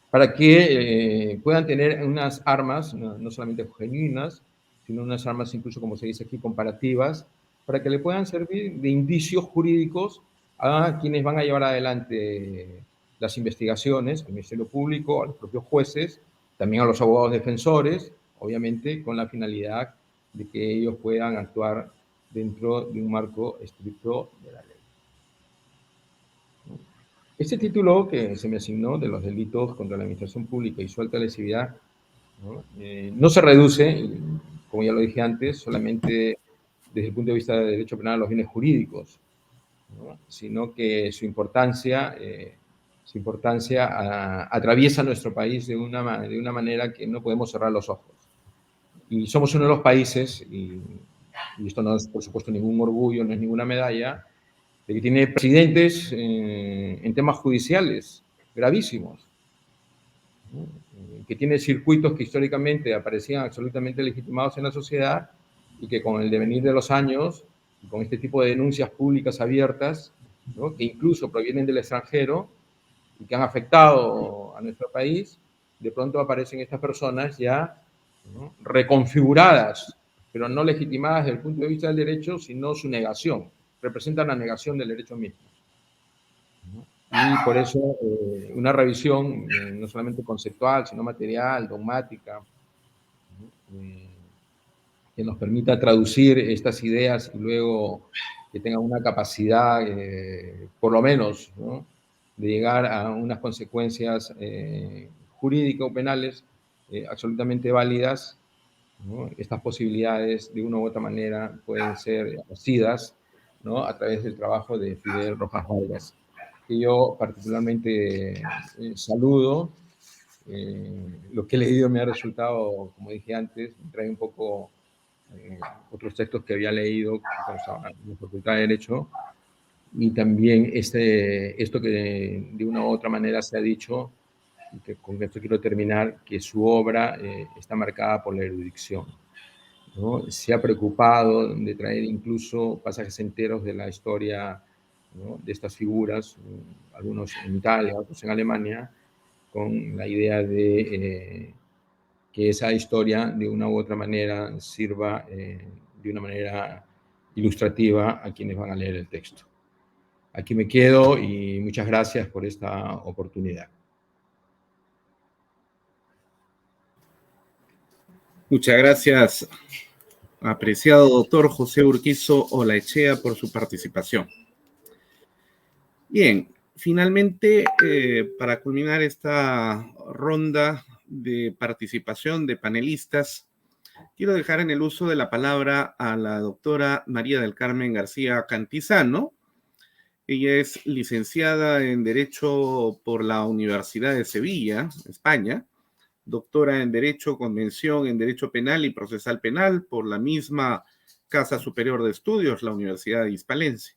para que puedan tener unas armas, no solamente genuinas, sino unas armas incluso, como se dice aquí, comparativas, para que le puedan servir de indicios jurídicos a quienes van a llevar adelante las investigaciones, al Ministerio Público, a los propios jueces, también a los abogados defensores, obviamente con la finalidad de que ellos puedan actuar dentro de un marco estricto de la ley. Este título que se me asignó de los delitos contra la administración pública y su alta lesividad no se reduce, como ya lo dije antes, solamente desde el punto de vista del derecho penal a los bienes jurídicos, ¿no? Sino que su importancia atraviesa nuestro país de una manera que no podemos cerrar los ojos. Y somos uno de los países, y esto no es por supuesto ningún orgullo, no es ninguna medalla, de que tiene precedentes en temas judiciales gravísimos, ¿no? Que tiene circuitos que históricamente aparecían absolutamente legitimados en la sociedad y que con el devenir de los años, y con este tipo de denuncias públicas abiertas, ¿no? Que incluso provienen del extranjero y que han afectado a nuestro país, de pronto aparecen estas personas ya, ¿no?, reconfiguradas, pero no legitimadas desde el punto de vista del derecho, sino su negación. Representan la negación del derecho mismo, ¿no? Y por eso una revisión no solamente conceptual, sino material, dogmática, ¿no?, que nos permita traducir estas ideas y luego que tengan una capacidad, por lo menos, ¿no?, de llegar a unas consecuencias jurídico-penales absolutamente válidas, ¿no? Estas posibilidades, de una u otra manera, pueden ser asidas, ¿no?, a través del trabajo de Fidel Rojas Vargas, que yo particularmente saludo. Lo que he leído me ha resultado, como dije antes, me trae un poco otros textos que había leído cuando estaba en la Facultad de Derecho, y también esto que de una u otra manera se ha dicho, y que con esto quiero terminar, que su obra está marcada por la erudición, ¿no? Se ha preocupado de traer incluso pasajes enteros de la historia, ¿no?, de estas figuras, algunos en Italia, otros en Alemania, con la idea de que esa historia de una u otra manera sirva de una manera ilustrativa a quienes van a leer el texto. Aquí me quedo y muchas gracias por esta oportunidad. Muchas gracias, apreciado doctor José Urquizo Olaechea, por su participación. Bien, finalmente, para culminar esta ronda de participación de panelistas, quiero dejar en el uso de la palabra a la doctora María del Carmen García Cantizano. Ella es licenciada en Derecho por la Universidad de Sevilla, España, doctora en Derecho con mención en Derecho Penal y Procesal Penal por la misma Casa Superior de Estudios, la Universidad de Hispalense.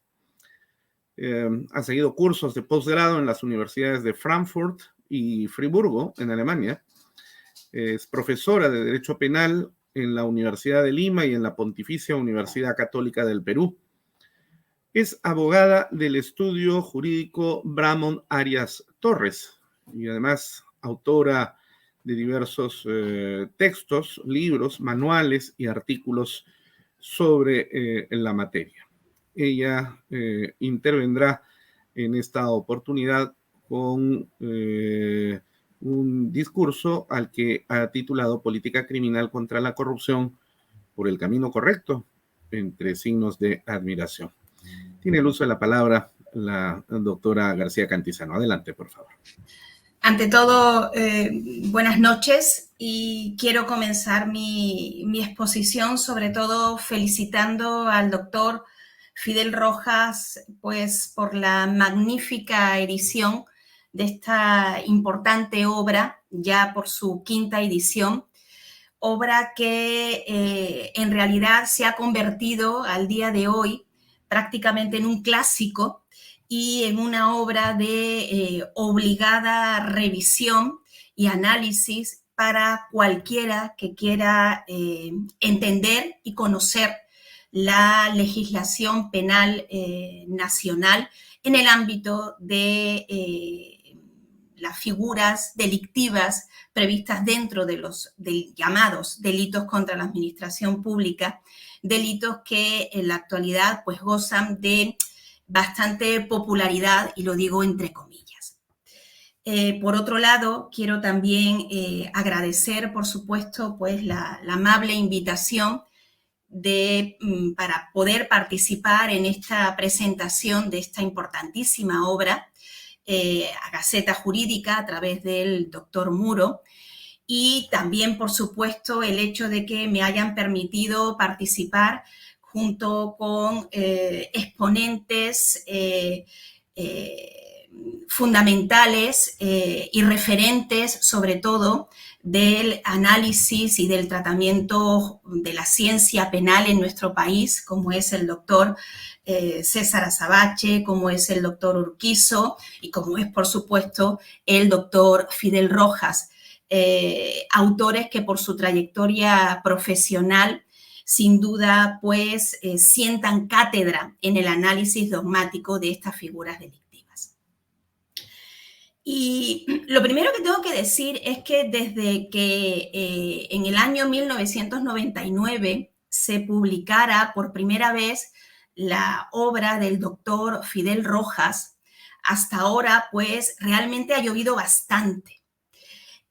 Ha seguido cursos de posgrado en las universidades de Frankfurt y Friburgo, en Alemania. Es profesora de Derecho Penal en la Universidad de Lima y en la Pontificia Universidad Católica del Perú. Es abogada del estudio jurídico Bramón Arias Torres y además autora de diversos textos, libros, manuales y artículos sobre la materia. Ella intervendrá en esta oportunidad con un discurso al que ha titulado Política Criminal contra la Corrupción por el camino correcto, entre signos de admiración. Tiene el uso de la palabra la doctora García Cantizano. Adelante, por favor. Ante todo, buenas noches, y quiero comenzar mi exposición sobre todo felicitando al doctor Fidel Rojas, pues, por la magnífica edición de esta importante obra, ya por su quinta edición, obra que en realidad se ha convertido al día de hoy prácticamente en un clásico y en una obra de obligada revisión y análisis para cualquiera que quiera entender y conocer la legislación penal nacional en el ámbito de las figuras delictivas previstas dentro de los llamados delitos contra la administración pública, delitos que en la actualidad pues gozan de bastante popularidad, y lo digo entre comillas. Por otro lado, quiero también agradecer, por supuesto, pues la amable invitación para poder participar en esta presentación de esta importantísima obra a Gaceta Jurídica a través del doctor Muro, y también, por supuesto, el hecho de que me hayan permitido participar junto con exponentes fundamentales y referentes, sobre todo, del análisis y del tratamiento de la ciencia penal en nuestro país, como es el doctor César Azabache, como es el doctor Urquizo y como es, por supuesto, el doctor Fidel Rojas, autores que por su trayectoria profesional sin duda pues sientan cátedra en el análisis dogmático de estas figuras delictivas. Y lo primero que tengo que decir es que desde que en el año 1999 se publicara por primera vez la obra del doctor Fidel Rojas, hasta ahora pues realmente ha llovido bastante.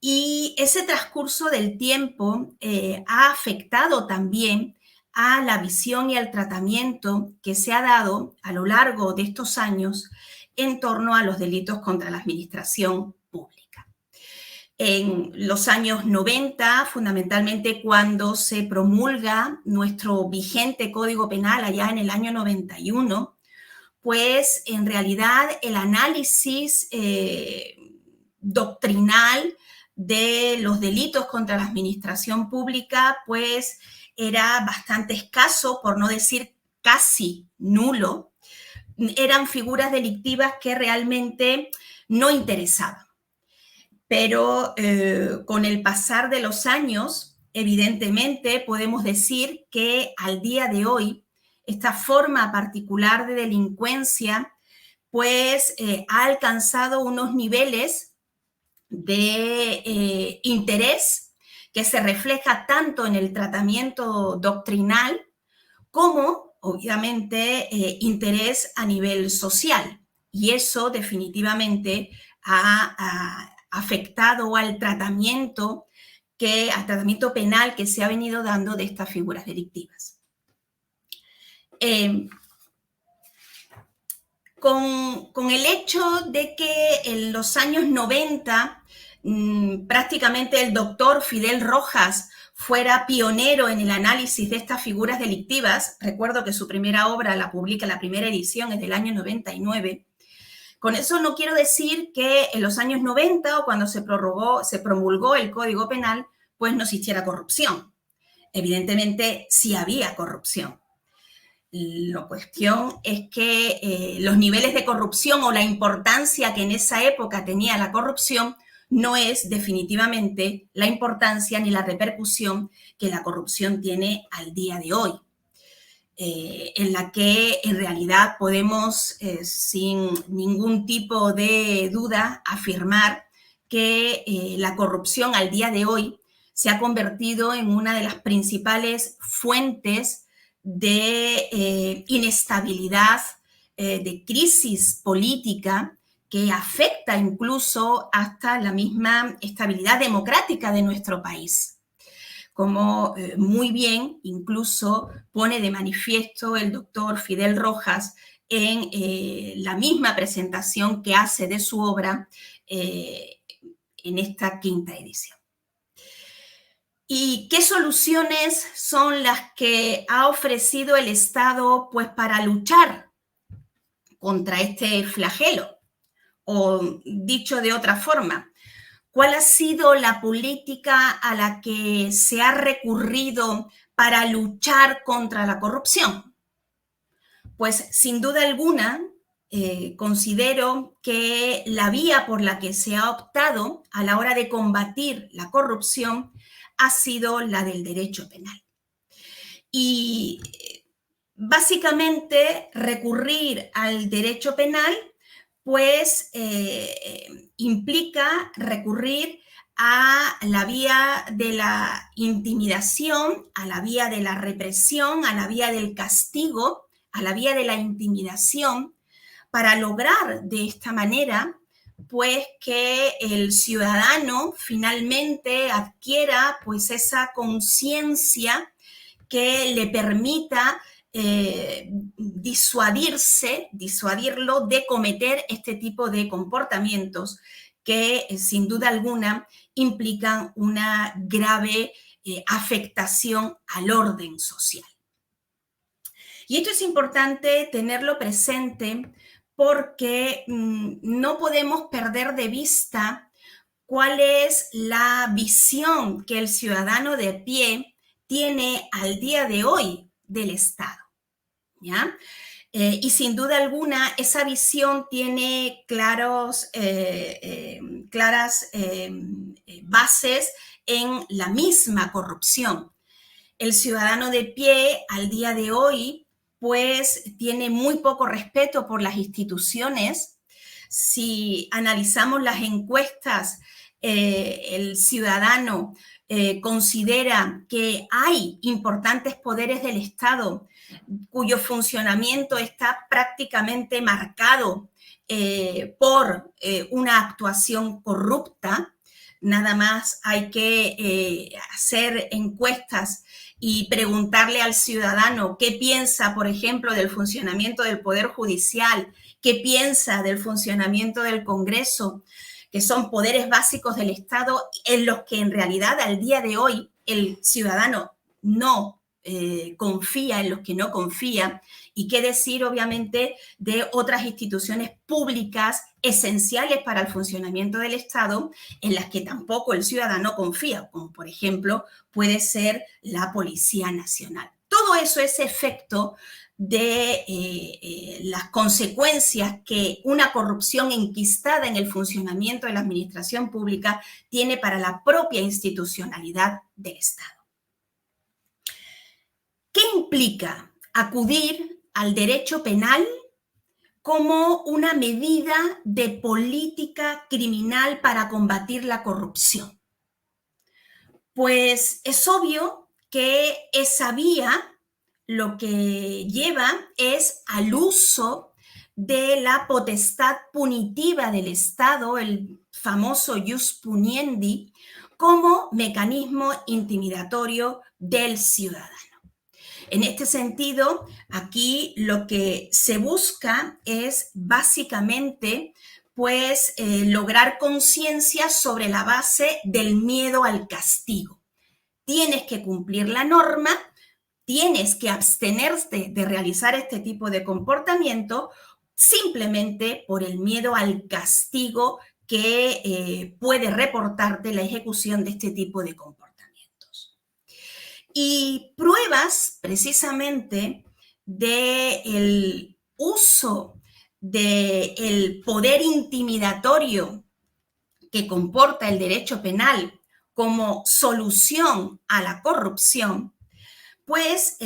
Y ese transcurso del tiempo ha afectado también a la visión y al tratamiento que se ha dado a lo largo de estos años en torno a los delitos contra la administración pública. En los años 90, fundamentalmente cuando se promulga nuestro vigente Código Penal allá en el año 91, pues en realidad el análisis doctrinal de los delitos contra la administración pública pues era bastante escaso, por no decir casi nulo. Eran figuras delictivas que realmente no interesaban. Pero con el pasar de los años, evidentemente podemos decir que al día de hoy esta forma particular de delincuencia pues ha alcanzado unos niveles de interés que se refleja tanto en el tratamiento doctrinal como, obviamente, interés a nivel social. Y eso definitivamente ha afectado al tratamiento penal que se ha venido dando de estas figuras delictivas. Con el hecho de que en los años 90 prácticamente el doctor Fidel Rojas fuera pionero en el análisis de estas figuras delictivas, recuerdo que su primera obra la publica, la primera edición es del año 99, con eso no quiero decir que en los años 90 o cuando se promulgó el Código Penal, pues no existiera corrupción. Evidentemente sí había corrupción. La cuestión es que los niveles de corrupción o la importancia que en esa época tenía la corrupción no es definitivamente la importancia ni la repercusión que la corrupción tiene al día de hoy, en la que en realidad podemos, sin ningún tipo de duda, afirmar que la corrupción al día de hoy se ha convertido en una de las principales fuentes de inestabilidad, de crisis política, que afecta incluso hasta la misma estabilidad democrática de nuestro país. Como muy bien incluso pone de manifiesto el doctor Fidel Rojas en la misma presentación que hace de su obra en esta quinta edición. ¿Y qué soluciones son las que ha ofrecido el Estado pues, para luchar contra este flagelo? O dicho de otra forma, ¿cuál ha sido la política a la que se ha recurrido para luchar contra la corrupción? Pues sin duda alguna, considero que la vía por la que se ha optado a la hora de combatir la corrupción ha sido la del derecho penal. Y básicamente recurrir al derecho penal pues implica recurrir a la vía de la intimidación, a la vía de la represión, a la vía del castigo, a la vía de la intimidación, para lograr de esta manera pues que el ciudadano finalmente adquiera pues esa conciencia que le permita disuadirlo de cometer este tipo de comportamientos que sin duda alguna implican una grave afectación al orden social. Y esto es importante tenerlo presente porque no podemos perder de vista cuál es la visión que el ciudadano de pie tiene al día de hoy del Estado, ¿ya? Y sin duda alguna esa visión tiene claras bases en la misma corrupción. El ciudadano de pie al día de hoy pues tiene muy poco respeto por las instituciones. Si analizamos las encuestas, el ciudadano considera que hay importantes poderes del Estado cuyo funcionamiento está prácticamente marcado por una actuación corrupta. Nada más hay que hacer encuestas y preguntarle al ciudadano qué piensa, por ejemplo, del funcionamiento del Poder Judicial, qué piensa del funcionamiento del Congreso, que son poderes básicos del Estado en los que en realidad al día de hoy el ciudadano no confía, en los que no confía, y qué decir obviamente de otras instituciones públicas esenciales para el funcionamiento del Estado en las que tampoco el ciudadano confía, como por ejemplo puede ser la Policía Nacional. Todo eso es efecto de las consecuencias que una corrupción enquistada en el funcionamiento de la administración pública tiene para la propia institucionalidad del Estado. ¿Qué implica acudir al derecho penal como una medida de política criminal para combatir la corrupción? Pues es obvio que esa vía lo que lleva es al uso de la potestad punitiva del Estado, el famoso ius puniendi, como mecanismo intimidatorio del ciudadano. En este sentido, aquí lo que se busca es básicamente pues lograr conciencia sobre la base del miedo al castigo. Tienes que cumplir la norma, tienes que abstenerte de realizar este tipo de comportamiento simplemente por el miedo al castigo que puede reportarte la ejecución de este tipo de comportamientos. Y pruebas precisamente del uso del poder intimidatorio que comporta el derecho penal como solución a la corrupción, pues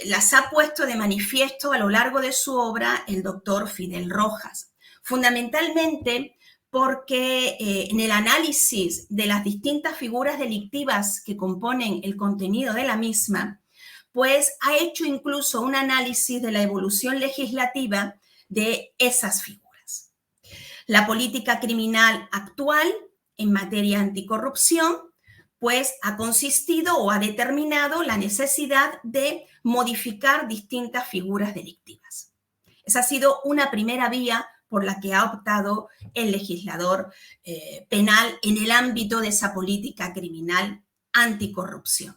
las ha puesto de manifiesto a lo largo de su obra el doctor Fidel Rojas, fundamentalmente porque en el análisis de las distintas figuras delictivas que componen el contenido de la misma, pues ha hecho incluso un análisis de la evolución legislativa de esas figuras. La política criminal actual en materia anticorrupción, pues ha consistido o ha determinado la necesidad de modificar distintas figuras delictivas. Esa ha sido una primera vía por la que ha optado el legislador penal en el ámbito de esa política criminal anticorrupción.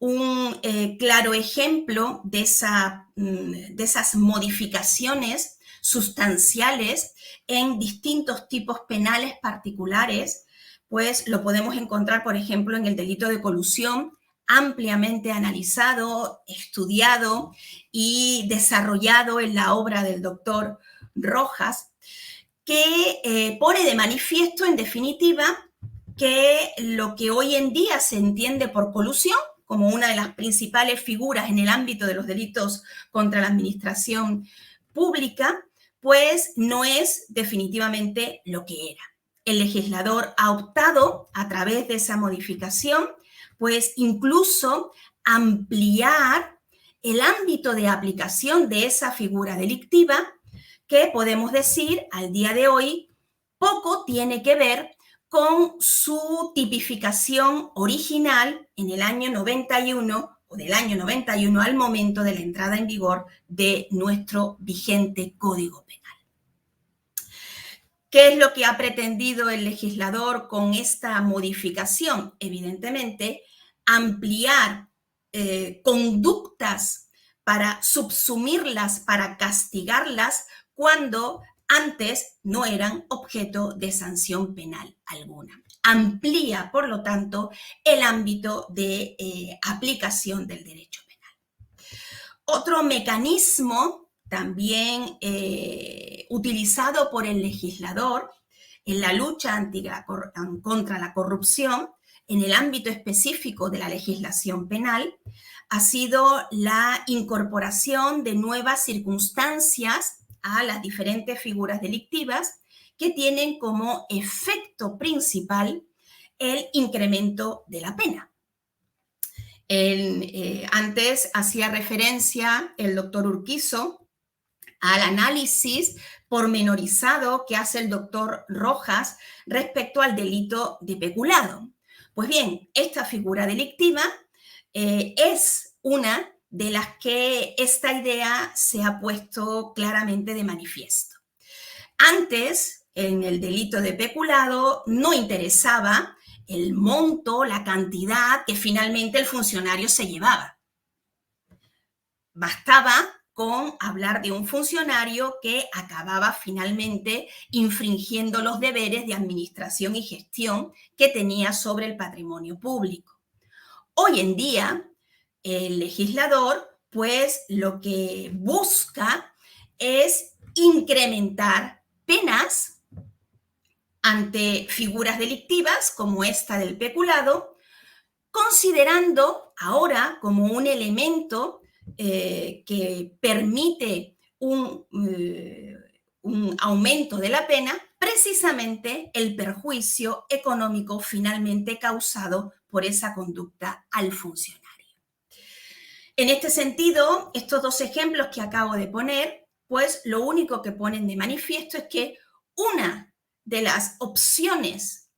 Un claro ejemplo de esas modificaciones sustanciales en distintos tipos penales particulares, pues lo podemos encontrar, por ejemplo, en el delito de colusión, ampliamente analizado, estudiado y desarrollado en la obra del doctor Rojas, que pone de manifiesto, en definitiva, que lo que hoy en día se entiende por colusión, como una de las principales figuras en el ámbito de los delitos contra la administración pública, pues no es definitivamente lo que era. El legislador ha optado, a través de esa modificación, pues incluso ampliar el ámbito de aplicación de esa figura delictiva, que podemos decir al día de hoy poco tiene que ver con su tipificación original en el año 91 o del año 91 al momento de la entrada en vigor de nuestro vigente Código Penal. ¿Qué es lo que ha pretendido el legislador con esta modificación? Evidentemente, ampliar conductas para subsumirlas, para castigarlas, cuando antes no eran objeto de sanción penal alguna. Amplía, por lo tanto, el ámbito de aplicación del derecho penal. Otro mecanismo también utilizado por el legislador en la lucha contra la corrupción en el ámbito específico de la legislación penal ha sido la incorporación de nuevas circunstancias a las diferentes figuras delictivas que tienen como efecto principal el incremento de la pena. Antes hacía referencia el doctor Urquizo al análisis pormenorizado que hace el doctor Rojas respecto al delito de peculado. Pues bien, esta figura delictiva es una de las que esta idea se ha puesto claramente de manifiesto. Antes, en el delito de peculado, no interesaba el monto, la cantidad que finalmente el funcionario se llevaba. Bastaba con hablar de un funcionario que acababa finalmente infringiendo los deberes de administración y gestión que tenía sobre el patrimonio público. Hoy en día, el legislador, pues, lo que busca es incrementar penas ante figuras delictivas como esta del peculado, considerando ahora como un elemento que permite un aumento de la pena, precisamente el perjuicio económico finalmente causado por esa conducta al funcionario. En este sentido, estos dos ejemplos que acabo de poner, pues lo único que ponen de manifiesto es que una de las opciones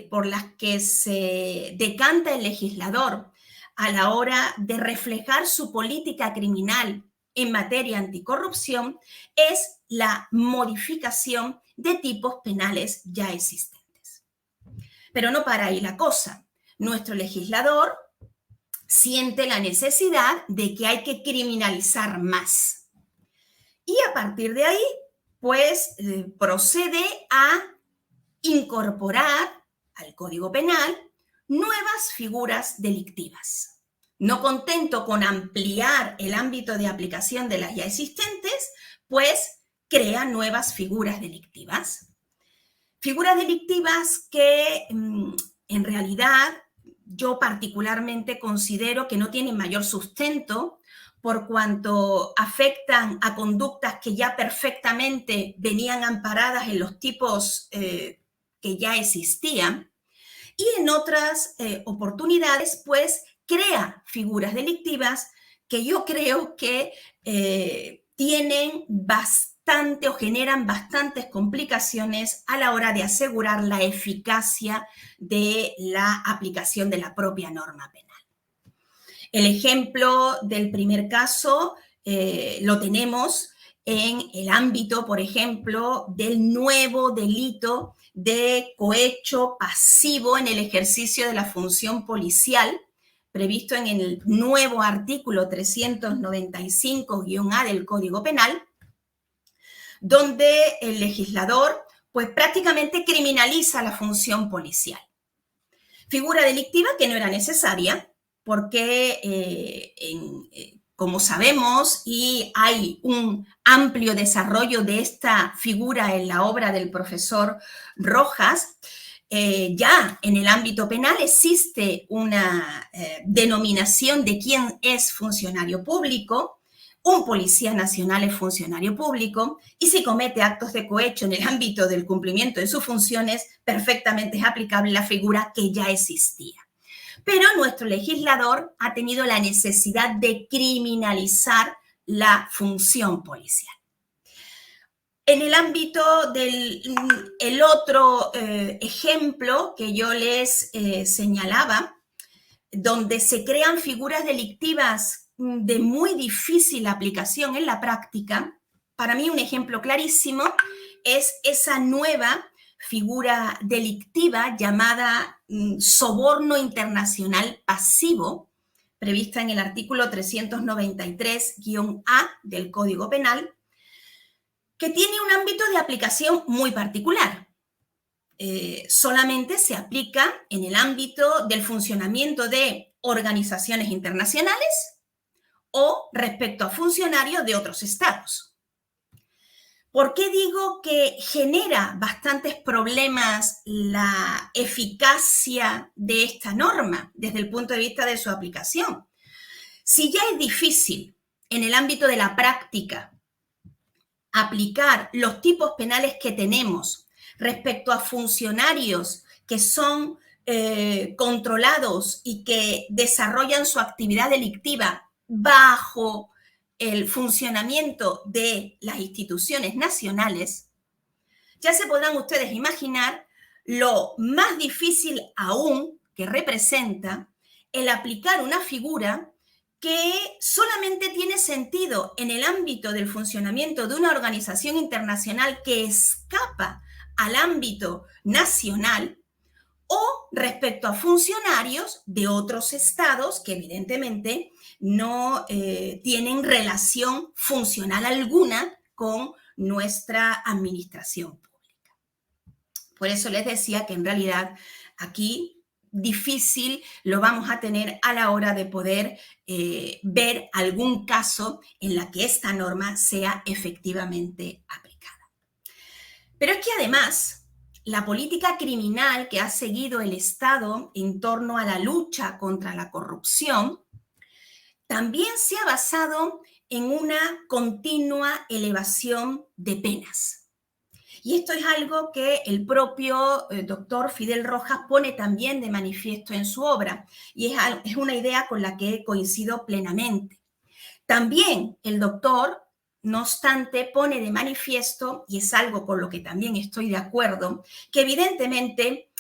por las que se decanta el legislador a la hora de reflejar su política criminal en materia anticorrupción es la modificación de tipos penales ya existentes. Pero no para ahí la cosa. Nuestro legislador siente la necesidad de que hay que criminalizar más. Y a partir de ahí, pues, procede a incorporar al Código Penal nuevas figuras delictivas. No contento con ampliar el ámbito de aplicación de las ya existentes, pues crea nuevas figuras delictivas. Figuras delictivas que en realidad yo particularmente considero que no tienen mayor sustento por cuanto afectan a conductas que ya perfectamente venían amparadas en los tipos que ya existían, y en otras oportunidades, pues, crea figuras delictivas que yo creo que tienen bastante o generan bastantes complicaciones a la hora de asegurar la eficacia de la aplicación de la propia norma penal. El ejemplo del primer caso lo tenemos en el ámbito, por ejemplo, del nuevo delito de cohecho pasivo en el ejercicio de la función policial, previsto en el nuevo artículo 395-A del Código Penal, donde el legislador, pues, prácticamente criminaliza la función policial. Figura delictiva que no era necesaria, porque como sabemos, y hay un amplio desarrollo de esta figura en la obra del profesor Rojas, ya en el ámbito penal existe una denominación de quién es funcionario público, un policía nacional es funcionario público y si comete actos de cohecho en el ámbito del cumplimiento de sus funciones, perfectamente es aplicable la figura que ya existía. Pero nuestro legislador ha tenido la necesidad de criminalizar la función policial. En el ámbito del otro ejemplo que yo les señalaba, donde se crean figuras delictivas de muy difícil aplicación en la práctica, para mí un ejemplo clarísimo es esa nueva figura delictiva llamada soborno internacional pasivo, prevista en el artículo 393-A del Código Penal, que tiene un ámbito de aplicación muy particular. Solamente se aplica en el ámbito del funcionamiento de organizaciones internacionales o respecto a funcionarios de otros estados. ¿Por qué digo que genera bastantes problemas la eficacia de esta norma desde el punto de vista de su aplicación? Si ya es difícil en el ámbito de la práctica aplicar los tipos penales que tenemos respecto a funcionarios que son controlados y que desarrollan su actividad delictiva bajo el funcionamiento de las instituciones nacionales, ya se podrán ustedes imaginar lo más difícil aún que representa el aplicar una figura que solamente tiene sentido en el ámbito del funcionamiento de una organización internacional que escapa al ámbito nacional o respecto a funcionarios de otros estados que evidentemente no tienen relación funcional alguna con nuestra administración pública. Por eso les decía que en realidad aquí difícil lo vamos a tener a la hora de poder ver algún caso en la que esta norma sea efectivamente aplicada. Pero es que además la política criminal que ha seguido el Estado en torno a la lucha contra la corrupción también se ha basado en una continua elevación de penas. Y esto es algo que el propio doctor Fidel Rojas pone también de manifiesto en su obra, y es una idea con la que coincido plenamente. También el doctor, no obstante, pone de manifiesto, y es algo con lo que también estoy de acuerdo, que evidentemente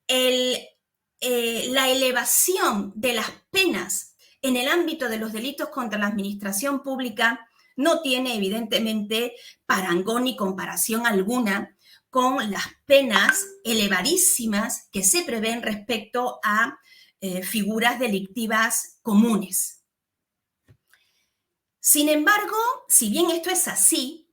la elevación de las penas en el ámbito de los delitos contra la administración pública no tiene evidentemente parangón ni comparación alguna con las penas elevadísimas que se prevén respecto a figuras delictivas comunes. Sin embargo, si bien esto es así,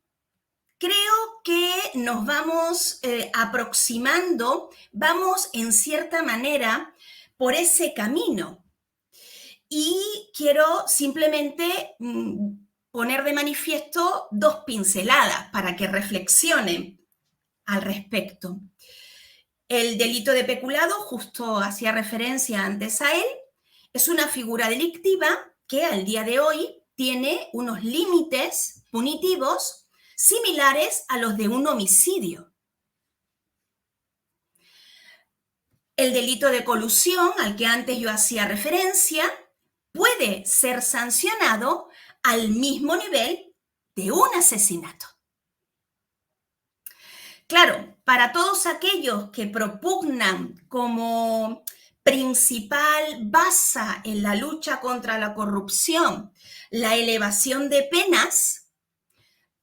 creo que nos vamos aproximando, vamos en cierta manera por ese camino. Y quiero simplemente poner de manifiesto dos pinceladas para que reflexionen al respecto. El delito de peculado, justo hacía referencia antes a él, es una figura delictiva que al día de hoy tiene unos límites punitivos similares a los de un homicidio. El delito de colusión, al que antes yo hacía referencia, puede ser sancionado al mismo nivel de un asesinato. Claro, para todos aquellos que propugnan como principal base en la lucha contra la corrupción la elevación de penas,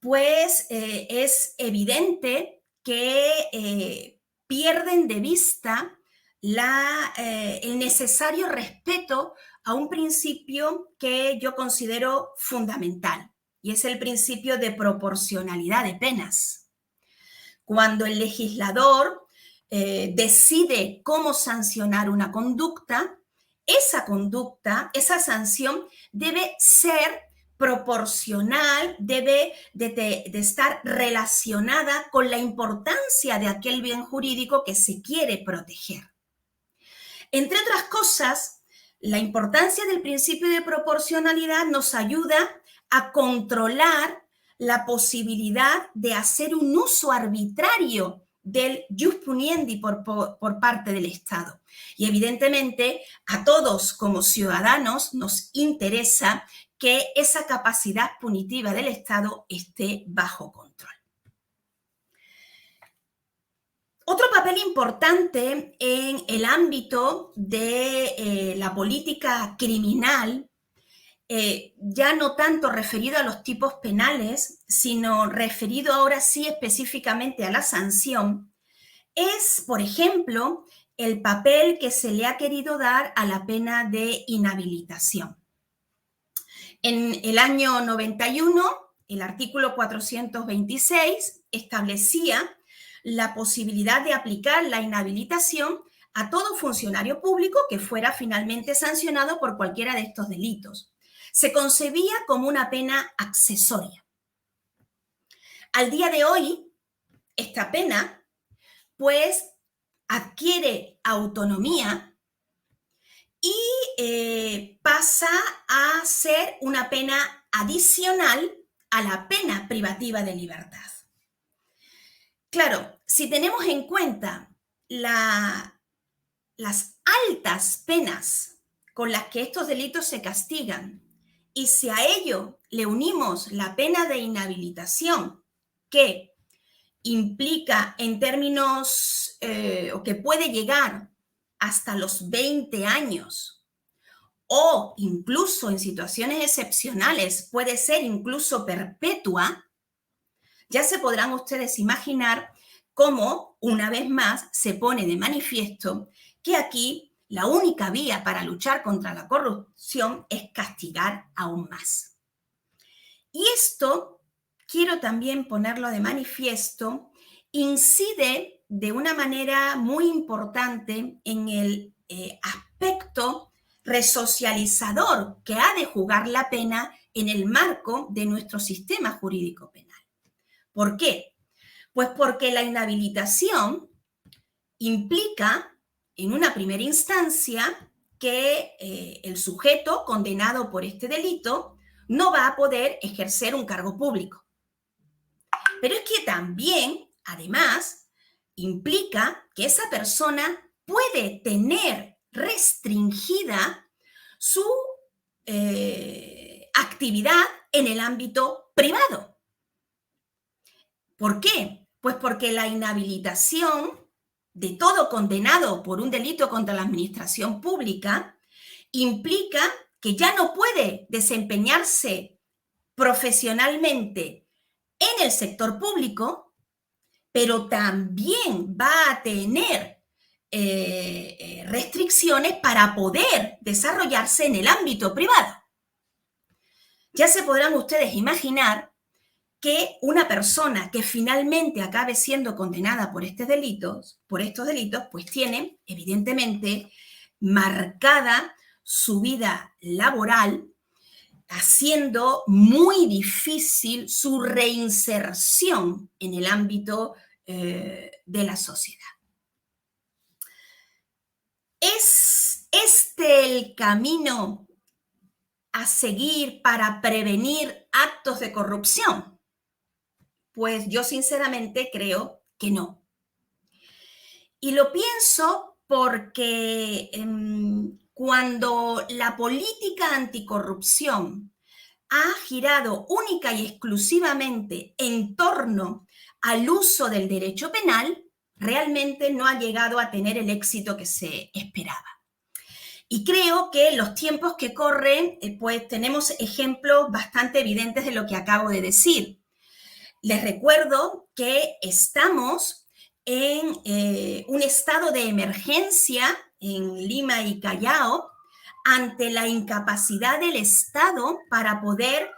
pues es evidente que pierden de vista el necesario respeto a un principio que yo considero fundamental, y es el principio de proporcionalidad de penas. Cuando el legislador decide cómo sancionar una conducta, esa sanción debe ser proporcional, debe de estar relacionada con la importancia de aquel bien jurídico que se quiere proteger. Entre otras cosas, la importancia del principio de proporcionalidad nos ayuda a controlar la posibilidad de hacer un uso arbitrario del jus puniendi por parte del Estado. Y evidentemente a todos como ciudadanos nos interesa que esa capacidad punitiva del Estado esté bajo control. Otro papel importante en el ámbito de la política criminal, ya no tanto referido a los tipos penales, sino referido ahora sí específicamente a la sanción, es, por ejemplo, el papel que se le ha querido dar a la pena de inhabilitación. En el año 91, el artículo 426 establecía la posibilidad de aplicar la inhabilitación a todo funcionario público que fuera finalmente sancionado por cualquiera de estos delitos. Se concebía como una pena accesoria. Al día de hoy, esta pena, pues, adquiere autonomía y pasa a ser una pena adicional a la pena privativa de libertad. Claro, si tenemos en cuenta las altas penas con las que estos delitos se castigan y si a ello le unimos la pena de inhabilitación que implica en términos o que puede llegar hasta los 20 años o incluso en situaciones excepcionales puede ser incluso perpetua, ya se podrán ustedes imaginar cómo, una vez más, se pone de manifiesto que aquí la única vía para luchar contra la corrupción es castigar aún más. Y esto, quiero también ponerlo de manifiesto, incide de una manera muy importante en el aspecto resocializador que ha de jugar la pena en el marco de nuestro sistema jurídico penal. ¿Por qué? Pues porque la inhabilitación implica, en una primera instancia, que el sujeto condenado por este delito no va a poder ejercer un cargo público. Pero es que también, además, implica que esa persona puede tener restringida su actividad en el ámbito privado. ¿Por qué? Pues porque la inhabilitación de todo condenado por un delito contra la administración pública implica que ya no puede desempeñarse profesionalmente en el sector público, pero también va a tener restricciones para poder desarrollarse en el ámbito privado. Ya se podrán ustedes imaginar que una persona que finalmente acabe siendo condenada por estos delitos, pues tiene, evidentemente, marcada su vida laboral, haciendo muy difícil su reinserción en el ámbito de la sociedad. ¿Es este el camino a seguir para prevenir actos de corrupción? Pues yo sinceramente creo que no. Y lo pienso porque cuando la política anticorrupción ha girado única y exclusivamente en torno al uso del derecho penal, realmente no ha llegado a tener el éxito que se esperaba. Y creo que en los tiempos que corren, pues tenemos ejemplos bastante evidentes de lo que acabo de decir. Les recuerdo que estamos en un estado de emergencia en Lima y Callao ante la incapacidad del Estado para poder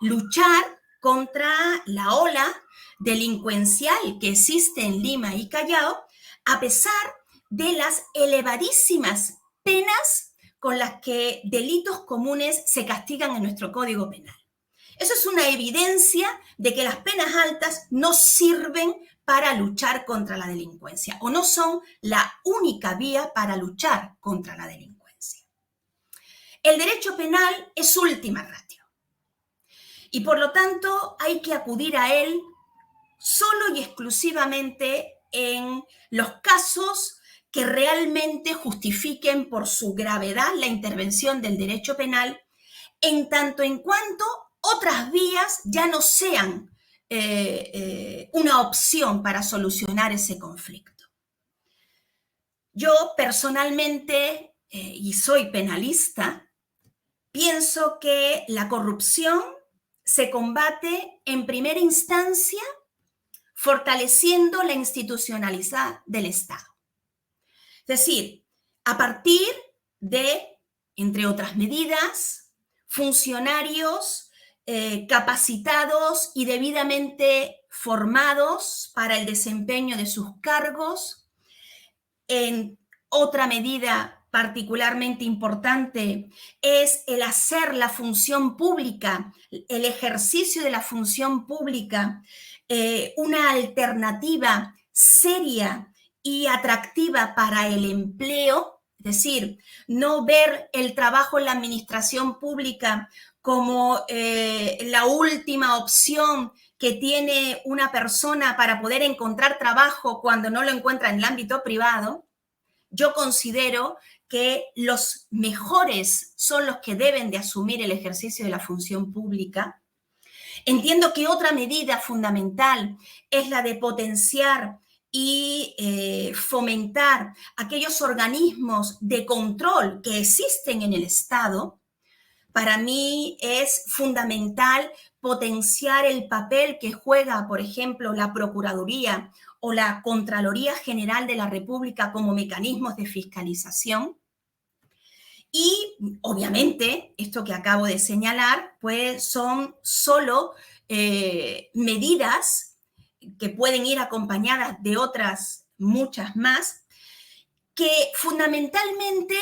luchar contra la ola delincuencial que existe en Lima y Callao, a pesar de las elevadísimas penas con las que delitos comunes se castigan en nuestro Código Penal. Eso es una evidencia de que las penas altas no sirven para luchar contra la delincuencia o no son la única vía para luchar contra la delincuencia. El derecho penal es última ratio y por lo tanto hay que acudir a él solo y exclusivamente en los casos que realmente justifiquen por su gravedad la intervención del derecho penal, en tanto en cuanto otras vías ya no sean una opción para solucionar ese conflicto. Yo personalmente, y soy penalista, pienso que la corrupción se combate en primera instancia fortaleciendo la institucionalidad del Estado. Es decir, a partir de, entre otras medidas, funcionarios capacitados y debidamente formados para el desempeño de sus cargos. En otra medida particularmente importante es el hacer la función pública, el ejercicio de la función pública, una alternativa seria y atractiva para el empleo, es decir, no ver el trabajo en la administración pública como la última opción que tiene una persona para poder encontrar trabajo cuando no lo encuentra en el ámbito privado. Yo considero que los mejores son los que deben de asumir el ejercicio de la función pública. Entiendo que otra medida fundamental es la de potenciar y fomentar aquellos organismos de control que existen en el Estado. Para mí es fundamental potenciar el papel que juega, por ejemplo, la Procuraduría o la Contraloría General de la República como mecanismos de fiscalización. Y, obviamente, esto que acabo de señalar, pues son solo medidas que pueden ir acompañadas de otras muchas más, que fundamentalmente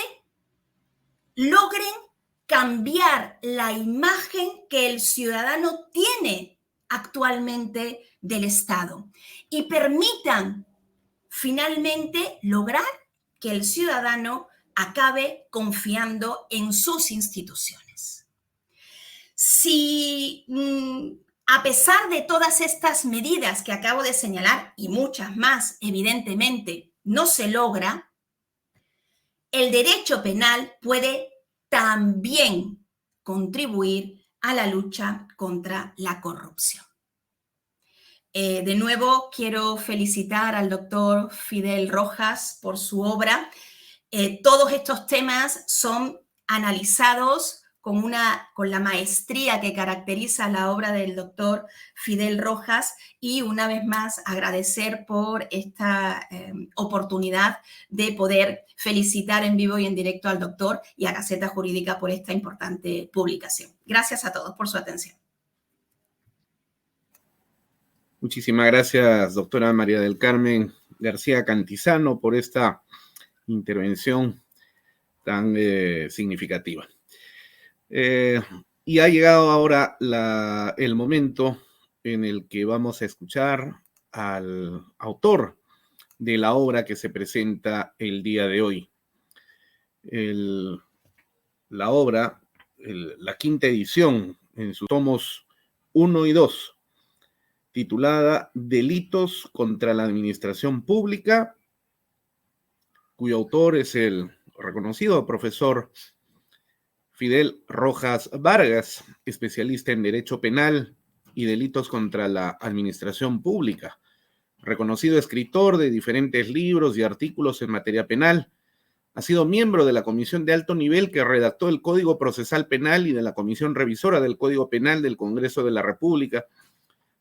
logren cambiar la imagen que el ciudadano tiene actualmente del Estado y permitan finalmente lograr que el ciudadano acabe confiando en sus instituciones. Si a pesar de todas estas medidas que acabo de señalar y muchas más, evidentemente, no se logra, el derecho penal puede también contribuir a la lucha contra la corrupción. De nuevo, quiero felicitar al doctor Fidel Rojas por su obra. Todos estos temas son analizados con la maestría que caracteriza la obra del doctor Fidel Rojas y una vez más agradecer por esta oportunidad de poder felicitar en vivo y en directo al doctor y a Gaceta Jurídica por esta importante publicación. Gracias a todos por su atención. Muchísimas gracias, doctora María del Carmen García Cantizano, por esta intervención tan significativa. Y ha llegado ahora el momento en el que vamos a escuchar al autor de la obra que se presenta el día de hoy. La obra, la quinta edición en sus tomos 1 y 2, titulada Delitos contra la Administración Pública, cuyo autor es el reconocido profesor Fidel Rojas Vargas, especialista en Derecho Penal y Delitos contra la Administración Pública, reconocido escritor de diferentes libros y artículos en materia penal. Ha sido miembro de la Comisión de Alto Nivel que redactó el Código Procesal Penal y de la Comisión Revisora del Código Penal del Congreso de la República,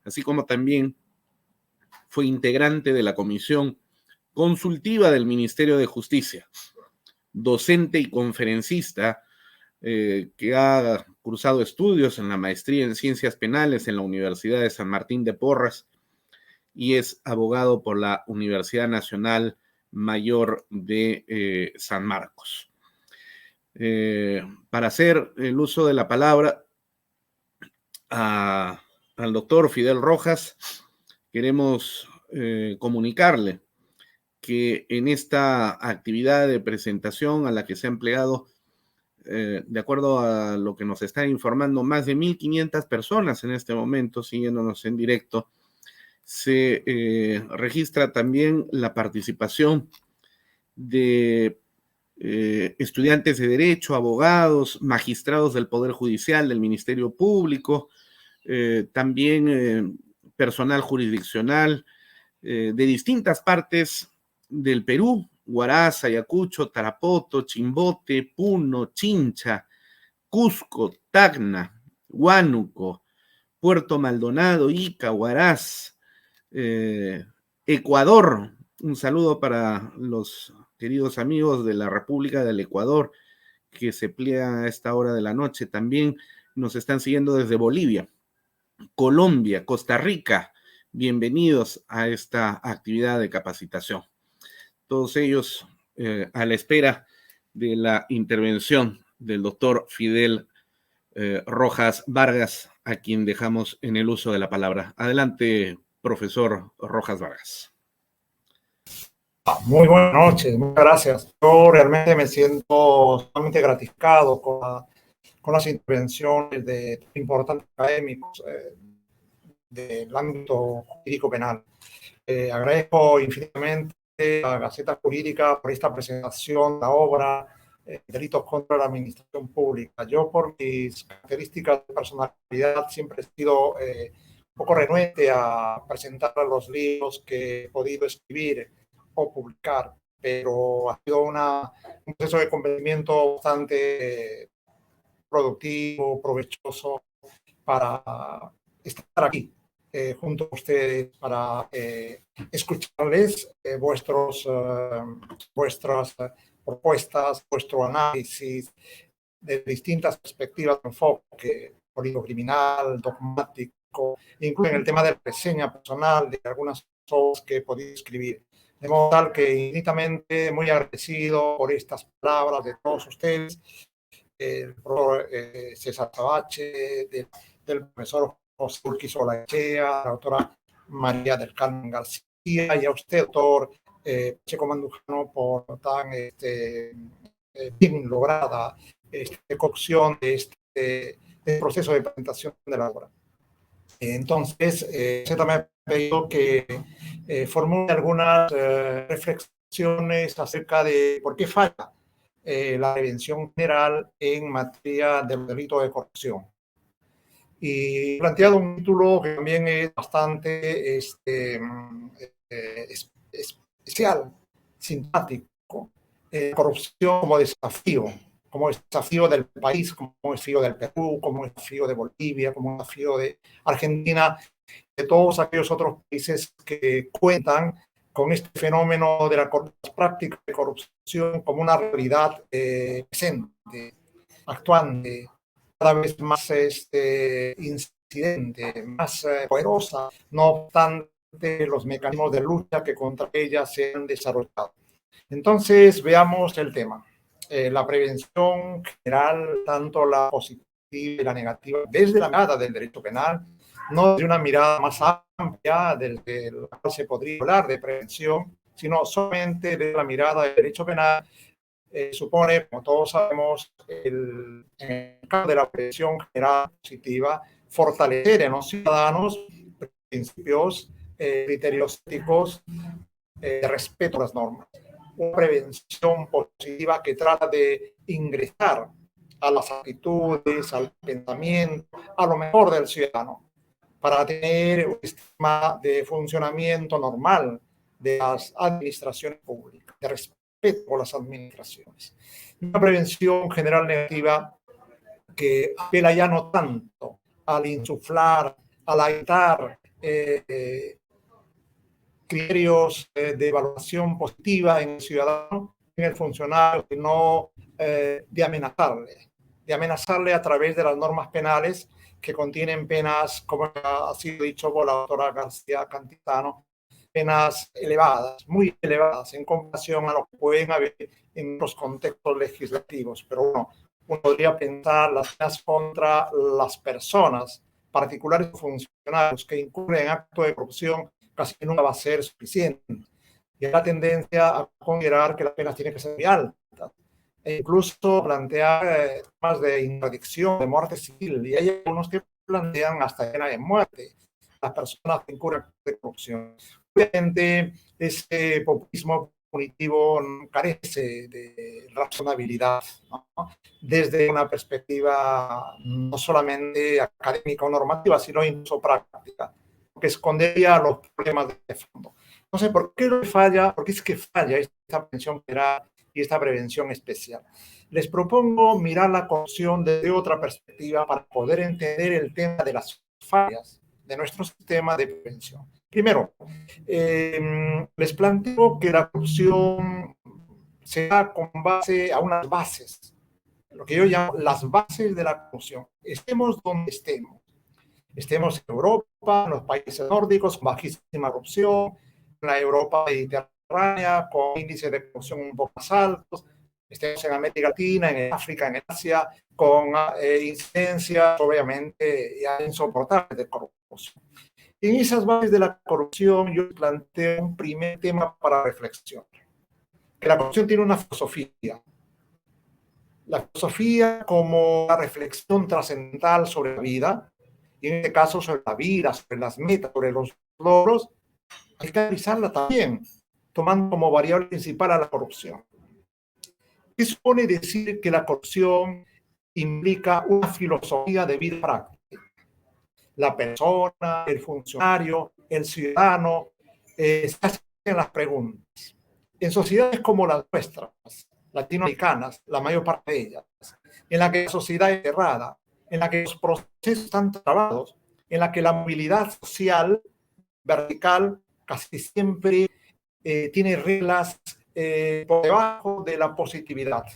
así como también fue integrante de la Comisión Consultiva del Ministerio de Justicia, docente y conferencista que ha cursado estudios en la maestría en Ciencias Penales en la Universidad de San Martín de Porres y es abogado por la Universidad Nacional Mayor de San Marcos. Para hacer el uso de la palabra al doctor Fidel Rojas, queremos comunicarle que en esta actividad de presentación a la que se ha empleado de acuerdo a lo que nos están informando, más de 1.500 personas en este momento siguiéndonos en directo. Se registra también la participación de estudiantes de Derecho, abogados, magistrados del Poder Judicial, del Ministerio Público, también personal jurisdiccional de distintas partes del Perú: Huaraz, Ayacucho, Tarapoto, Chimbote, Puno, Chincha, Cusco, Tacna, Huánuco, Puerto Maldonado, Ica, Huaraz, Ecuador. Un saludo para los queridos amigos de la República del Ecuador que se pliegan a esta hora de la noche. También nos están siguiendo desde Bolivia, Colombia, Costa Rica. Bienvenidos a esta actividad de capacitación. Todos ellos a la espera de la intervención del doctor Fidel Rojas Vargas, a quien dejamos en el uso de la palabra. Adelante, profesor Rojas Vargas. Muy buenas noches, muchas gracias. Yo realmente me siento sumamente gratificado con las intervenciones de importantes académicos del ámbito jurídico penal. Agradezco infinitamente a la Gaceta Jurídica por esta presentación de la obra Delitos contra la Administración Pública. Yo, por mis características de personalidad, siempre he sido un poco renuente a presentar los libros que he podido escribir o publicar, pero ha sido un proceso de convencimiento bastante productivo, provechoso, para estar aquí junto a ustedes, para escucharles vuestras propuestas, vuestro análisis de distintas perspectivas de enfoque político criminal, dogmático, incluso en el tema de la reseña personal de algunas obras que he podido escribir. De modo tal que infinitamente muy agradecido por estas palabras de todos ustedes, el profesor César Sabache, del profesor José Urquizo Olaechea, la doctora María del Carmen García, y a usted, doctor Pacheco Mandujano, por tan bien lograda cocción de este proceso de presentación de la obra. Entonces, se también ha pedido que formule algunas reflexiones acerca de por qué falla la prevención general en materia del delito de corrupción. Y he planteado un título que también es bastante especial, simpático: corrupción como desafío del país, como desafío del Perú, como desafío de Bolivia, como desafío de Argentina, de todos aquellos otros países que cuentan con este fenómeno de las prácticas de corrupción como una realidad presente, actuante, cada vez más incidente, más poderosa, no obstante los mecanismos de lucha que contra ella se han desarrollado. Entonces, veamos el tema. La prevención general, tanto la positiva y la negativa, desde la mirada del derecho penal, no desde una mirada más amplia desde la cual se podría hablar de prevención, sino solamente desde la mirada del derecho penal, supone, como todos sabemos, en el caso de la prevención general positiva, fortalecer en los ciudadanos principios, criterios éticos de respeto a las normas. Una prevención positiva que trata de ingresar a las actitudes, al pensamiento, a lo mejor del ciudadano, para tener un sistema de funcionamiento normal de las administraciones públicas, de respeto por las administraciones. Una prevención general negativa que apela ya no tanto al insuflar, al agitar criterios de evaluación positiva en el ciudadano, en el funcionario, sino de amenazarle a través de las normas penales que contienen penas, como ha sido dicho por la doctora García Cantizano, penas elevadas, muy elevadas en comparación a lo que pueden haber en los contextos legislativos. Pero uno podría pensar las penas contra las personas, particulares funcionarios que incurren en actos de corrupción, casi nunca va a ser suficiente. Y hay la tendencia a considerar que las penas tienen que ser muy altas. e incluso plantear temas de interdicción, de muerte civil, y hay algunos que plantean hasta pena de muerte las personas que incurren de corrupción. Obviamente, ese populismo punitivo carece de razonabilidad, ¿no? Desde una perspectiva no solamente académica o normativa, sino incluso práctica, que escondería los problemas de fondo. No sé por qué falla, por qué es que falla esta prevención general y esta prevención especial. Les propongo mirar la corrupción desde otra perspectiva para poder entender el tema de las fallas de nuestro sistema de prevención. Primero, les planteo que la corrupción se da con base a unas bases, lo que yo llamo las bases de la corrupción. Estemos donde estemos. Estemos en Europa, en los países nórdicos, con bajísima corrupción, en la Europa mediterránea, con índices de corrupción un poco más altos, estemos en América Latina, en África, en Asia, con incidencias obviamente ya insoportables de corrupción. En esas bases de la corrupción yo planteo un primer tema para reflexión, que la corrupción tiene una filosofía. La filosofía como la reflexión trascendental sobre la vida, y en este caso sobre la vida, sobre las metas, sobre los logros, hay que analizarla también, tomando como variable principal a la corrupción. ¿Qué supone decir que la corrupción implica una filosofía de vida práctica? La persona, el funcionario, el ciudadano, se hacen las preguntas. En sociedades como las nuestras, latinoamericanas, la mayor parte de ellas, en la que la sociedad es cerrada, en la que los procesos están trabados, en la que la movilidad social vertical casi siempre tiene reglas por debajo de la positividad,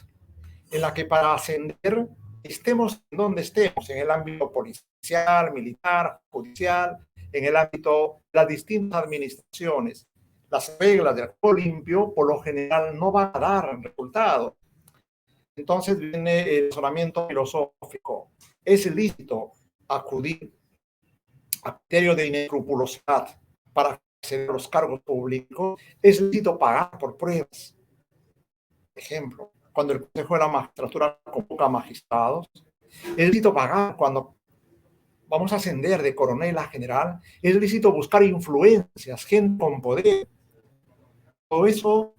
en la que para ascender estemos donde estemos, en el ámbito policial, militar, judicial, en el ámbito de las distintas administraciones, las reglas del juego limpio por lo general no van a dar resultado. Entonces viene el razonamiento filosófico. ¿Es lícito acudir a criterio de inescrupulosidad para acceder a los cargos públicos? ¿Es lícito pagar por pruebas? Ejemplo, cuando el Consejo de la Magistratura convoca magistrados. ¿Es lícito pagar cuando vamos a ascender de coronel a general? ¿Es lícito buscar influencias, gente con poder? Todo eso,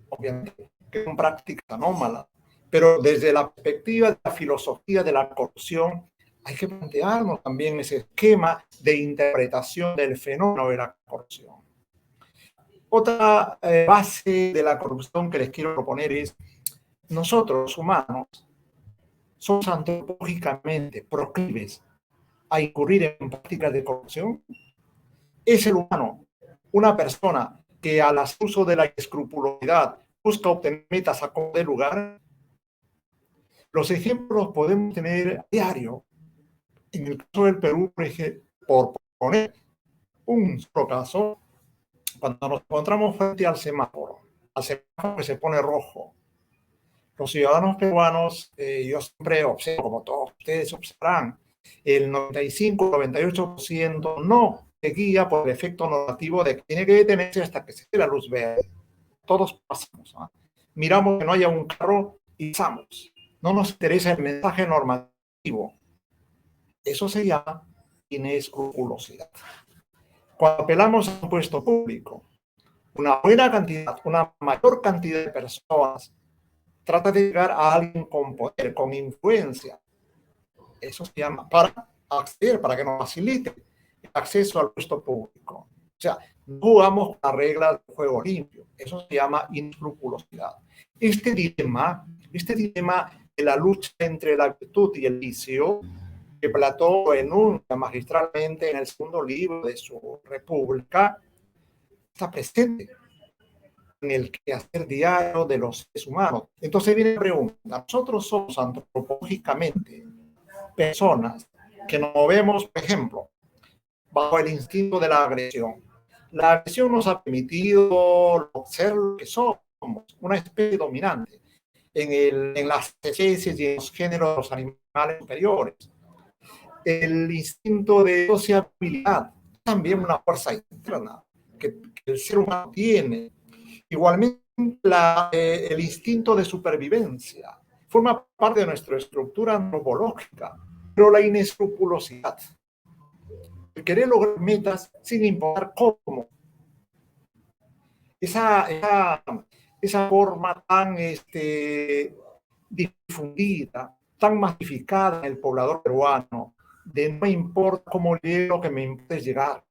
obviamente, que son prácticas anómalas, pero desde la perspectiva de la filosofía de la corrupción, hay que plantearnos también ese esquema de interpretación del fenómeno de la corrupción. Otra base de la corrupción que les quiero proponer es: nosotros, los humanos, somos antropológicamente proclives a incurrir en prácticas de corrupción. ¿Es el humano una persona que al uso de la escrupulosidad busca obtener metas a como de lugar? Los ejemplos los podemos tener a diario. En el caso del Perú, por poner un solo caso, cuando nos encontramos frente al semáforo que se pone rojo, los ciudadanos peruanos, yo siempre observo, como todos ustedes observarán, el 95-98% no se guía por el efecto normativo de que tiene que detenerse hasta que se dé la luz verde. Todos pasamos, ¿no? Miramos que no haya un carro y pasamos. No nos interesa el mensaje normativo. Eso se llama inescrupulosidad. Cuando apelamos a un puesto público, una buena cantidad, una mayor cantidad de personas trata de llegar a alguien con poder, con influencia. Eso se llama para acceder, para que nos facilite el acceso al puesto público. O sea, no jugamos con las reglas del juego limpio. Eso se llama inescrupulosidad. Este dilema de la lucha entre la virtud y el vicio, que Platón enuncia magistralmente en el segundo libro de su República, está presente en el quehacer diario de los seres humanos. Entonces viene la pregunta: nosotros somos antropológicamente personas que nos movemos, por ejemplo, bajo el instinto de la agresión. La agresión nos ha permitido ser lo que somos, una especie dominante en las especies y en los géneros de los animales superiores. El instinto de sociabilidad, también una fuerza interna que el ser humano tiene. Igualmente el instinto de supervivencia, forma parte de nuestra estructura antropológica, pero la inescrupulosidad, el querer lograr metas sin importar cómo, esa forma tan difundida, tan masificada en el poblador peruano, de no importa cómo llego, lo que me importa es llegar.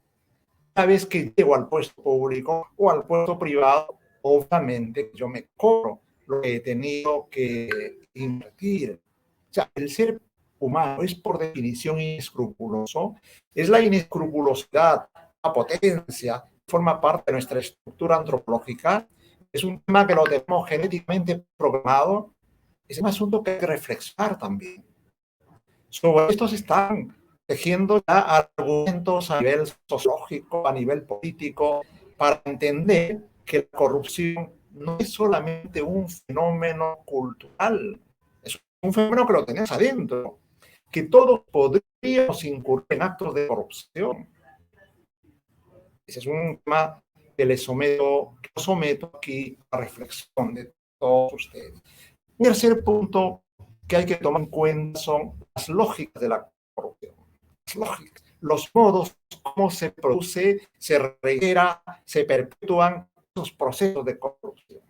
Una vez que llego al puesto público o al puesto privado, obviamente yo me cobro lo que he tenido que invertir. O sea, el ser humano es por definición inescrupuloso, es la inescrupulosidad, la potencia, forma parte de nuestra estructura antropológica, es un tema que lo tenemos genéticamente programado, es un asunto que hay que reflexionar también. Sobre esto se están tejiendo ya argumentos a nivel sociológico, a nivel político, para entender que la corrupción no es solamente un fenómeno cultural, es un fenómeno que lo tenemos adentro, que todos podríamos incurrir en actos de corrupción. Ese es un tema que les someto aquí a reflexión de todos ustedes. El tercer punto que hay que tomar en cuenta son las lógicas de la corrupción. Las lógicas, los modos cómo se produce, se reitera, se perpetúan esos procesos de corrupción.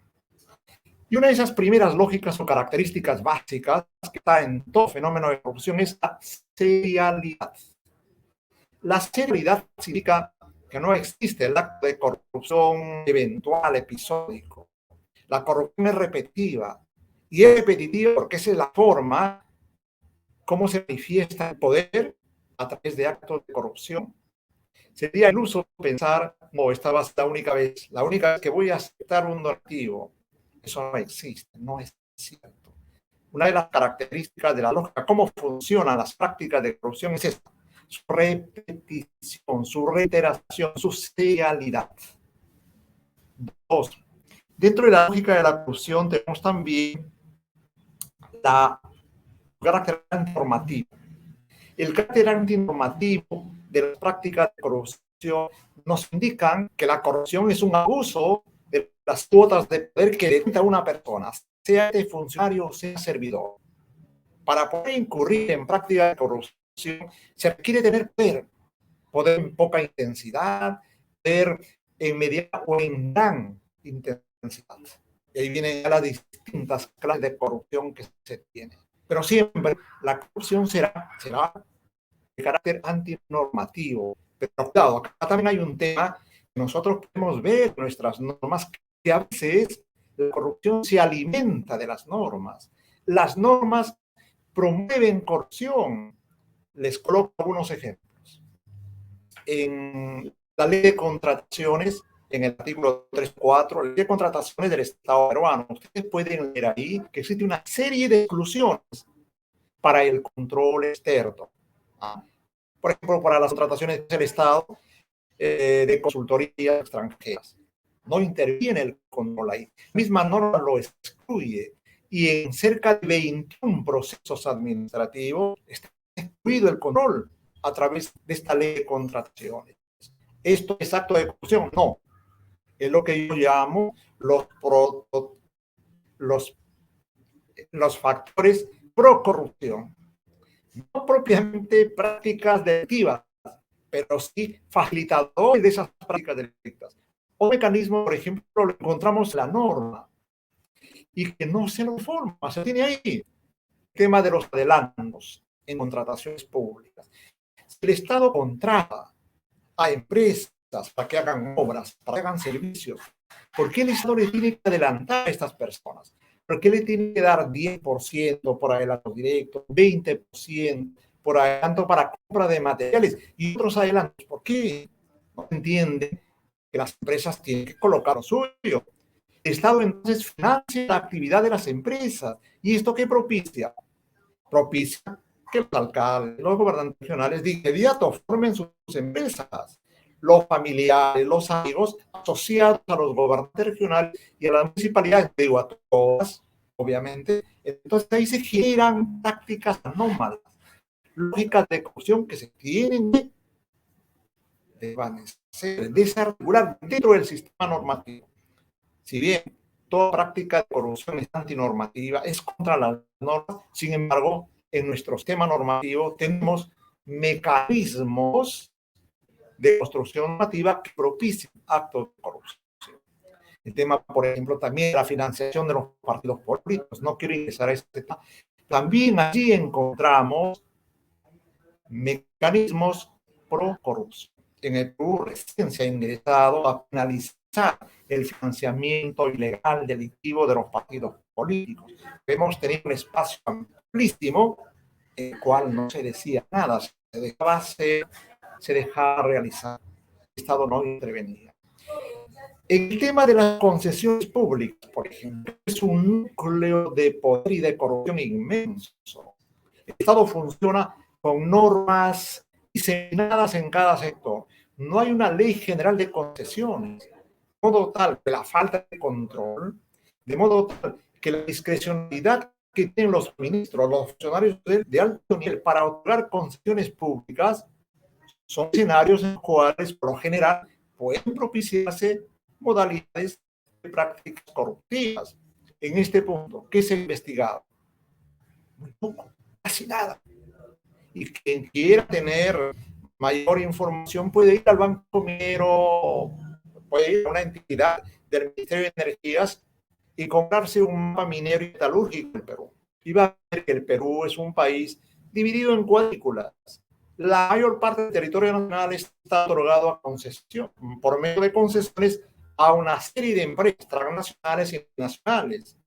Y una de esas primeras lógicas o características básicas que está en todo fenómeno de corrupción es la serialidad. La serialidad significa que no existe el acto de corrupción eventual, episódico. La corrupción es repetitiva. Y es repetitiva porque esa es la forma cómo se manifiesta el poder a través de actos de corrupción. Sería iluso pensar, no, esta va a ser la única vez que voy a aceptar un donativo. Eso no existe, no es cierto. Una de las características de la lógica, cómo funcionan las prácticas de corrupción es esta: su repetición, su reiteración, su serialidad. Dos, dentro de la lógica de la corrupción tenemos también el carácter antinormativo. El carácter antinormativo de las prácticas de corrupción nos indican que la corrupción es un abuso de las cuotas de poder que detenta una persona, sea de funcionario o sea servidor. Para poder incurrir en prácticas de corrupción se requiere tener poder en poca intensidad, poder en mediana o en gran intensidad. Y ahí vienen las distintas clases de corrupción que se tienen. Pero siempre la corrupción será de carácter antinormativo. Pero cuidado, acá también hay un tema que nosotros podemos ver en nuestras normas, que a veces la corrupción se alimenta de las normas. Las normas promueven corrupción. Les coloco algunos ejemplos. En la ley de contrataciones, en el artículo 3.4, la ley de contrataciones del Estado peruano, ustedes pueden ver ahí que existe una serie de exclusiones para el control externo. Por ejemplo, para las contrataciones del Estado de consultorías extranjeras. No interviene el control ahí. La misma norma lo excluye. Y en cerca de 21 procesos administrativos está excluido el control a través de esta ley de contrataciones. ¿Esto es acto de corrupción? No. Es lo que yo llamo los factores pro corrupción. No propiamente prácticas delictivas, pero sí facilitadores de esas prácticas delictivas. Un mecanismo, por ejemplo, lo encontramos en la norma y que no se lo forma, se tiene ahí el tema de los adelantos en contrataciones públicas. Si el Estado contrata a empresas para que hagan obras, para que hagan servicios, ¿por qué el Estado le tiene que adelantar a estas personas? ¿Por qué le tiene que dar 10% por adelanto directo, 20% por adelanto para compra de materiales y otros adelantos? ¿Por qué? No entienden que las empresas tienen que colocar lo suyo. El Estado entonces financia la actividad de las empresas. ¿Y esto qué propicia? Propicia que los alcaldes, los gobernantes regionales de inmediato formen sus empresas. Los familiares, los amigos asociados a los gobernantes regionales y a las municipalidades, digo a todas, obviamente. Entonces ahí se generan tácticas anómalas, lógicas de corrupción que se tienen que desvanecer, desarticular dentro del sistema normativo. Si bien toda práctica de corrupción es antinormativa, es contra las normas. Sin embargo, en nuestro sistema normativo tenemos mecanismos de construcción normativa que propician actos de corrupción. El tema, por ejemplo, también la financiación de los partidos políticos. No quiero ingresar a este tema. También allí encontramos mecanismos pro corrupción. En el Perú recién se ha ingresado a penalizar el financiamiento ilegal delictivo de los partidos políticos. Hemos tenido un espacio amplísimo en el cual no se decía nada, se dejaba hacer, se dejaba realizar. El Estado no intervenía. El tema de las concesiones públicas, por ejemplo, es un núcleo de poder y de corrupción inmenso. El Estado funciona con normas diseminadas en cada sector. No hay una ley general de concesiones, de modo tal que la falta de control, de modo tal que la discrecionalidad que tienen los ministros, los funcionarios de alto nivel para otorgar concesiones públicas son escenarios en los cuales, por lo general, pueden propiciarse modalidades de prácticas corruptivas. En este punto, ¿qué se ha investigado? Muy poco, casi nada. Y quien quiera tener mayor información puede ir al Banco Minero, puede ir a una entidad del Ministerio de Energías y comprarse un mapa minero y metalúrgico en Perú. Y va a ver que el Perú es un país dividido en cuadrículas. La mayor parte del territorio nacional está otorgado a concesión, por medio de concesiones a una serie de empresas transnacionales y nacionales.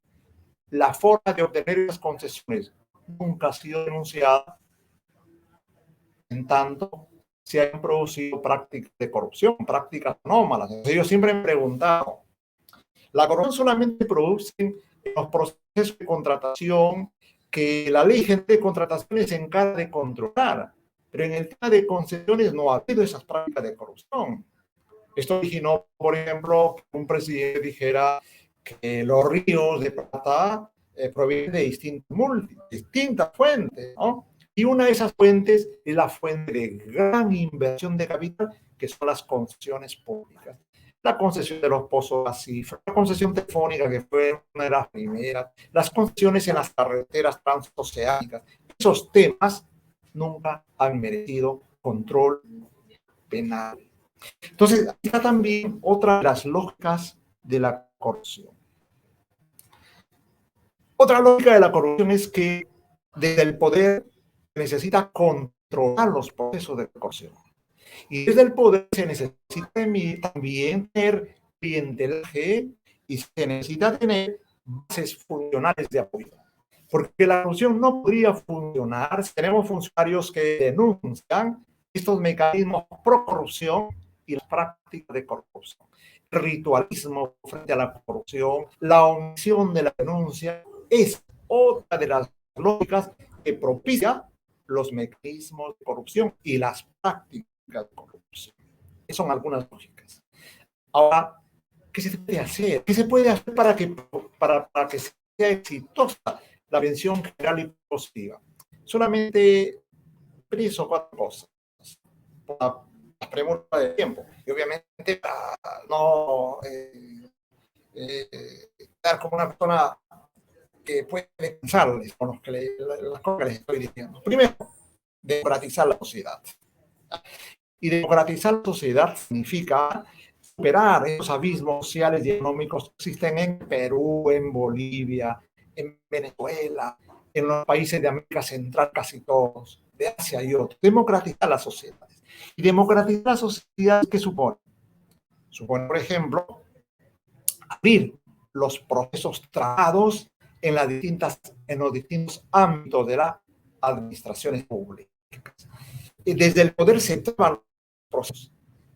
La forma de obtener esas concesiones nunca ha sido denunciada, en tanto se han producido prácticas de corrupción, prácticas anómalas. Yo siempre me he preguntado, la corrupción solamente produce en los procesos de contratación que la ley de contrataciones se encarga de controlar, pero en el tema de concesiones no ha habido esas prácticas de corrupción. Esto originó, por ejemplo, que un presidente dijera que los ríos de plata provienen de distintas fuentes, ¿no? Y una de esas fuentes es la fuente de gran inversión de capital, que son las concesiones públicas. La concesión de los pozos así, la concesión telefónica, que fue una de las primeras, las concesiones en las carreteras transoceánicas. Esos temas nunca han merecido control penal. Entonces, aquí está también otra de las lógicas de la corrupción. Otra lógica de la corrupción es que desde el poder se necesita controlar los procesos de corrupción. Y desde el poder se necesita también tener clientelaje y se necesita tener bases funcionales de apoyo. Porque la corrupción no podría funcionar si tenemos funcionarios que denuncian estos mecanismos pro corrupción y las prácticas de corrupción. El ritualismo frente a la corrupción, la omisión de la denuncia, es otra de las lógicas que propicia los mecanismos de corrupción y las prácticas de corrupción. Esas son algunas lógicas. Ahora, ¿qué se puede hacer? ¿Qué se puede hacer para que sea exitosa la prevención general y positiva? Solamente 3 o 4 cosas. La premura del tiempo. Y obviamente no estar como una persona que puede pensarles con las cosas que les estoy diciendo. Primero, democratizar la sociedad. Y democratizar la sociedad significa superar esos abismos sociales y económicos que existen en Perú, en Bolivia, en Venezuela, en los países de América Central, casi todos, de Asia y otros. Democratizar las sociedades. Y democratizar la sociedad, ¿qué supone? Supone, por ejemplo, abrir los procesos tratados en los distintos ámbitos de las administraciones públicas. Y desde el poder se traban los procesos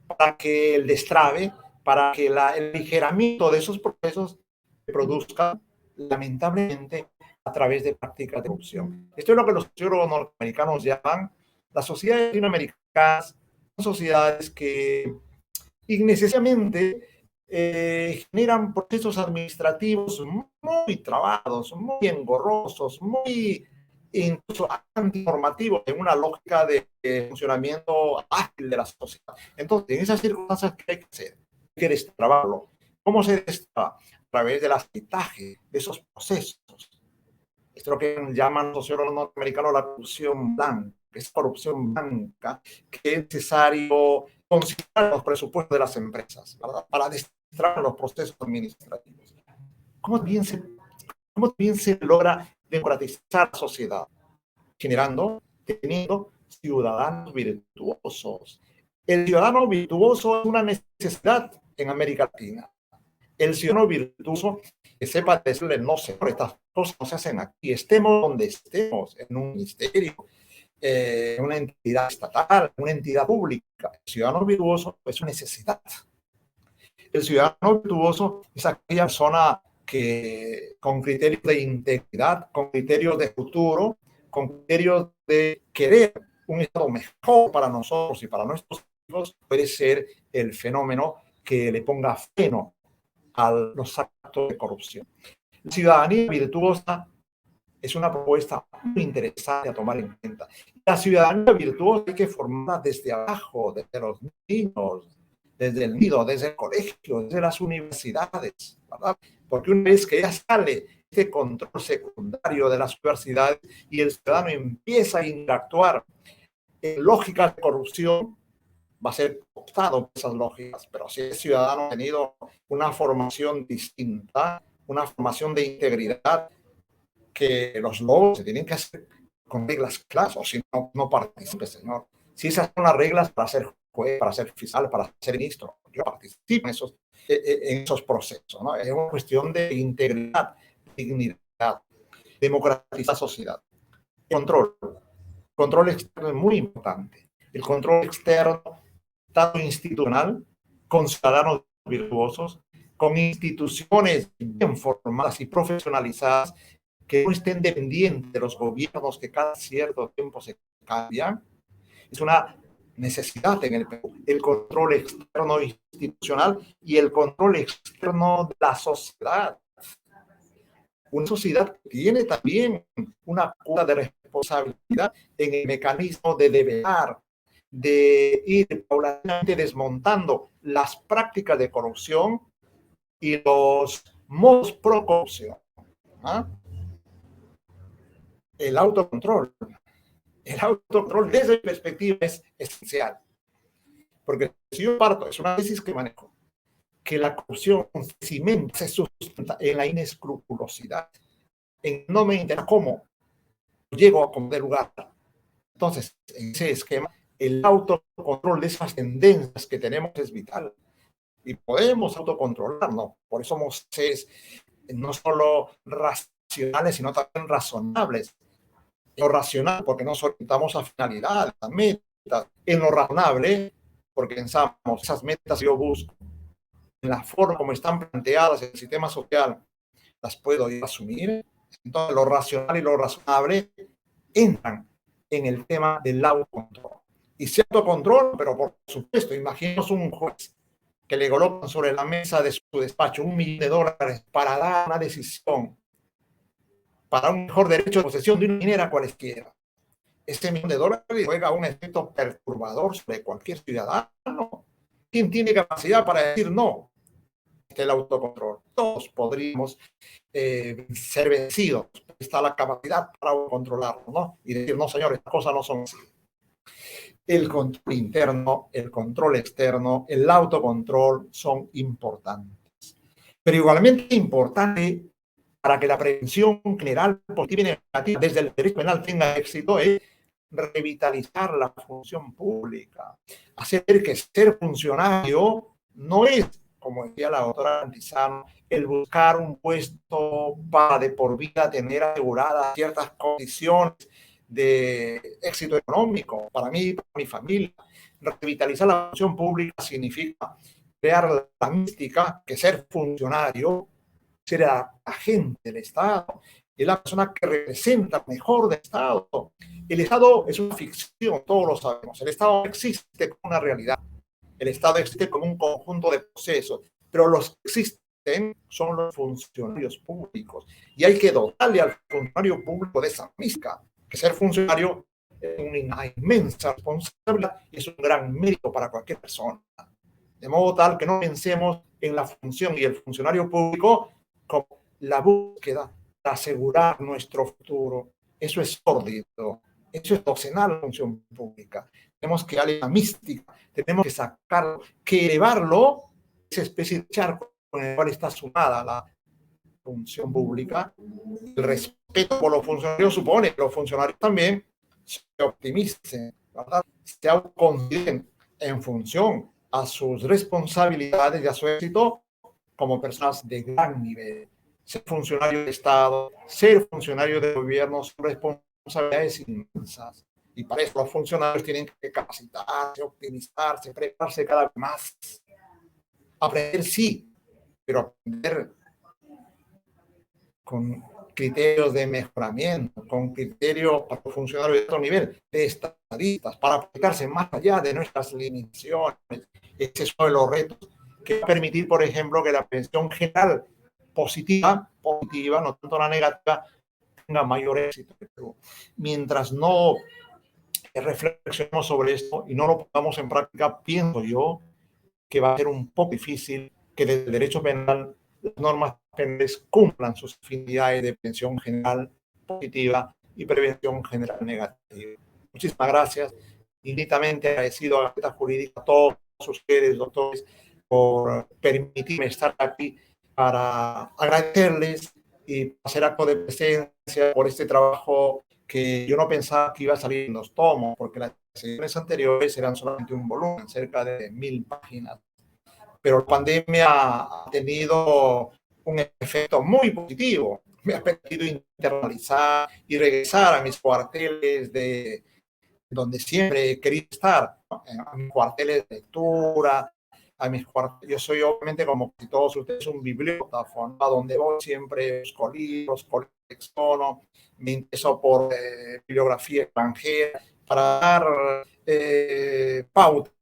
para que el destrabe, para que el aligeramiento de esos procesos se produzca, lamentablemente, a través de prácticas de corrupción. Esto es lo que los sociólogos norteamericanos llaman las sociedades latinoamericanas, son sociedades que innecesariamente generan procesos administrativos muy trabados, muy engorrosos, muy incluso antinormativos en una lógica de funcionamiento ágil de la sociedad. Entonces, en esas circunstancias, ¿qué hay que hacer? Hay que destrabarlo. ¿Cómo se destraba? través del aceitaje de esos procesos. Esto es lo que llaman los sociólogos norteamericanos la corrupción blanca, es corrupción blanca que es necesario considerar los presupuestos de las empresas, ¿verdad? Para descifrar los procesos administrativos. ¿Cómo bien se logra democratizar la sociedad? Teniendo ciudadanos virtuosos. El ciudadano virtuoso es una necesidad en América Latina. El ciudadano virtuoso que sepa decirle, no, señor, estas cosas no se hacen aquí, estemos donde estemos, en un ministerio, en una entidad estatal, en una entidad pública. El ciudadano virtuoso es una necesidad. El ciudadano virtuoso es aquella persona que con criterios de integridad, con criterios de futuro, con criterios de querer un estado mejor para nosotros y para nuestros hijos, puede ser el fenómeno que le ponga freno a los actos de corrupción. La ciudadanía virtuosa es una propuesta muy interesante a tomar en cuenta. La ciudadanía virtuosa hay que formarla desde abajo, desde los niños, desde el nido, desde el colegio, desde las universidades, ¿verdad? Porque una vez que ya sale este control secundario de las universidades y el ciudadano empieza a interactuar en lógicas de corrupción, va a ser cooptado por esas lógicas. Pero si el ciudadano ha tenido una formación distinta, una formación de integridad, que los logros se tienen que hacer con reglas claras, o si no, no participe, señor. Si esas son las reglas para ser juez, para ser fiscal, para ser ministro, yo participo en esos procesos, ¿no? Es una cuestión de integridad, dignidad, democratizar la sociedad. Control externo es muy importante. El control externo, tanto institucional, con ciudadanos virtuosos, con instituciones bien formadas y profesionalizadas que no estén dependientes de los gobiernos que cada cierto tiempo se cambian. Es una necesidad en el Perú, el control externo institucional y el control externo de la sociedad. Una sociedad que tiene también una cuota de responsabilidad en el mecanismo de develar, de ir paulatinamente desmontando las prácticas de corrupción y los modos pro corrupción. ¿Ah? El autocontrol desde mi perspectiva es esencial. Porque si yo parto, es una tesis que manejo, que la corrupción se sustenta en la inescrupulosidad, en no me interesa cómo llego a como de lugar. Entonces, en ese esquema, el autocontrol de esas tendencias que tenemos es vital. Y podemos autocontrolarnos. Por eso somos seres no solo racionales, sino también razonables. En lo racional, porque nos orientamos a finalidades, a metas. En lo razonable, porque pensamos, esas metas que yo busco, en la forma como están planteadas en el sistema social, las puedo ir a asumir. Entonces, lo racional y lo razonable entran en el tema del autocontrol. Y cierto control, pero por supuesto, imaginemos un juez que le colocan sobre la mesa de su despacho $1 millón para dar una decisión, para un mejor derecho de posesión de una minera cualesquiera. Ese $1 millón juega un efecto perturbador sobre cualquier ciudadano. ¿Quién tiene capacidad para decir no? El autocontrol. Todos podríamos ser vencidos. Está la capacidad para controlarlo, ¿no? Y decir, no, señor, estas cosas no son así. El control interno, el control externo, el autocontrol son importantes. Pero igualmente importante para que la prevención general positiva y negativa desde el derecho penal tenga éxito es revitalizar la función pública. Hacer que ser funcionario no es, como decía la doctora Antizano, el buscar un puesto para de por vida tener aseguradas ciertas condiciones de éxito económico para mí y para mi familia. Revitalizar la función pública significa crear la mística que ser funcionario, ser agente del Estado, es la persona que representa mejor del Estado. El Estado es una ficción, todos lo sabemos. El Estado no existe como una realidad. El Estado existe como un conjunto de procesos, pero los que existen son los funcionarios públicos. Y hay que dotarle al funcionario público de esa mística, que ser funcionario es una inmensa responsabilidad y es un gran mérito para cualquier persona. De modo tal que no pensemos en la función y el funcionario público como la búsqueda de asegurar nuestro futuro. Eso es sórdido, eso es doctrinal la función pública. Tenemos que darle la mística, tenemos que sacarlo, que elevarlo, esa especie de charco con el cual está sumada la función pública. El respeto por los funcionarios supone que los funcionarios también se optimicen, ¿verdad? Se autoconsideren en función a sus responsabilidades y a su éxito como personas de gran nivel. Ser funcionario de Estado, ser funcionario de gobierno son responsabilidades inmensas. Y para eso los funcionarios tienen que capacitarse, optimizarse, prepararse cada vez más. Aprender sí, pero aprender con criterios de mejoramiento, con criterios para los funcionarios de otro nivel, de estadistas, para aplicarse más allá de nuestras limitaciones. Ese es uno de los retos que va a permitir, por ejemplo, que la pensión general positiva, no tanto la negativa, tenga mayor éxito. Pero mientras no reflexionemos sobre esto y no lo pongamos en práctica, pienso yo que va a ser un poco difícil que desde el derecho penal las normas penales cumplan sus finalidades de prevención general positiva y prevención general negativa. Muchísimas gracias. Infinitamente agradecido a la Gaceta Jurídica, a todos ustedes, doctores, por permitirme estar aquí para agradecerles y hacer acto de presencia por este trabajo que yo no pensaba que iba a salir en los tomos, porque las ediciones anteriores eran solamente un volumen, cerca de 1000 páginas. Pero la pandemia ha tenido un efecto muy positivo. Me ha permitido internalizar y regresar a mis cuarteles de donde siempre he querido estar, ¿no? A mis cuarteles de lectura, yo soy obviamente, como todos ustedes, un bibliógrafo, ¿no? A donde voy siempre busco libros, colecciono, me intereso por bibliografía extranjera, para dar pautas,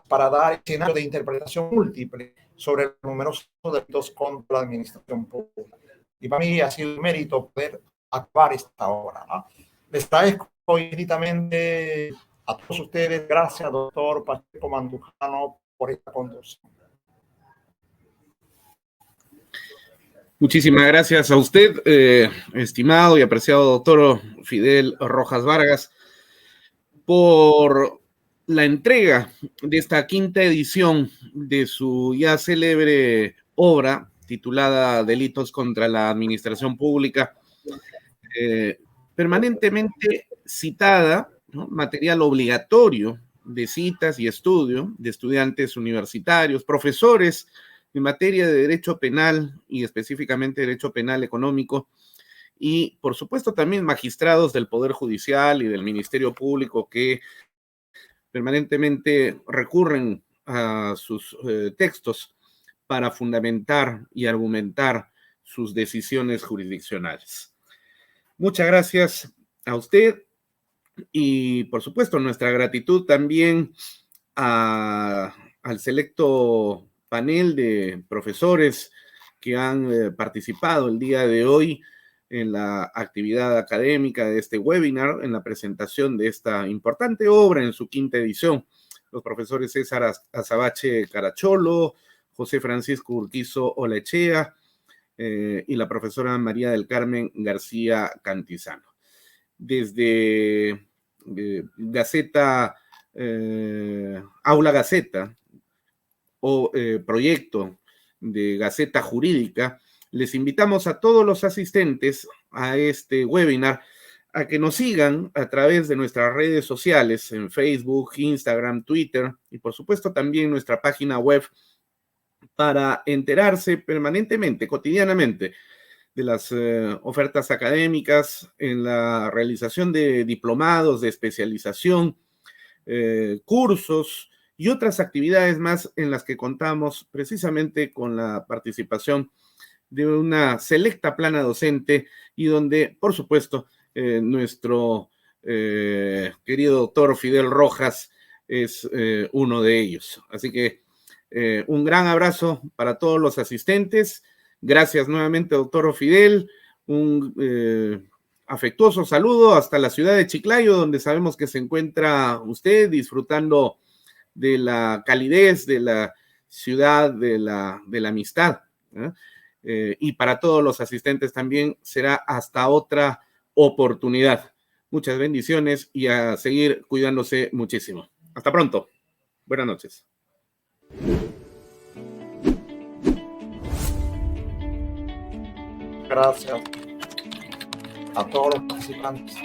para dar escenarios de interpretación múltiple sobre los numerosos delitos contra la administración pública. Y para mí ha sido un mérito poder acabar esta obra, ¿no? Les agradezco infinitamente a todos ustedes. Gracias, doctor Pacheco Mandujano, por esta conducción. Muchísimas gracias a usted, estimado y apreciado doctor Fidel Rojas Vargas, por la entrega de esta quinta edición de su ya célebre obra titulada Delitos contra la Administración Pública, permanentemente citada, ¿no? Material obligatorio de citas y estudio de estudiantes universitarios, profesores en materia de derecho penal y específicamente derecho penal económico, y por supuesto también magistrados del Poder Judicial y del Ministerio Público que permanentemente recurren a sus textos para fundamentar y argumentar sus decisiones jurisdiccionales. Muchas gracias a usted y, por supuesto, nuestra gratitud también al selecto panel de profesores que han participado el día de hoy en la actividad académica de este webinar, en la presentación de esta importante obra en su quinta edición. Los profesores César Azabache Caracholo, José Francisco Urquizo Olechea y la profesora María del Carmen García Cantizano. Desde Gaceta, Aula Gaceta o proyecto de Gaceta Jurídica, les invitamos a todos los asistentes a este webinar a que nos sigan a través de nuestras redes sociales en Facebook, Instagram, Twitter y por supuesto también nuestra página web para enterarse permanentemente, cotidianamente, de las ofertas académicas en la realización de diplomados, de especialización, cursos y otras actividades más en las que contamos precisamente con la participación de una selecta plana docente y donde, por supuesto, nuestro querido doctor Fidel Rojas es uno de ellos. Así que un gran abrazo para todos los asistentes. Gracias nuevamente, doctor Fidel. Un afectuoso saludo hasta la ciudad de Chiclayo, donde sabemos que se encuentra usted disfrutando de la calidez de la ciudad de la amistad, ¿eh? y para todos los asistentes también será hasta otra oportunidad. Muchas bendiciones y a seguir cuidándose muchísimo. Hasta pronto. Buenas noches. Gracias a todos los participantes.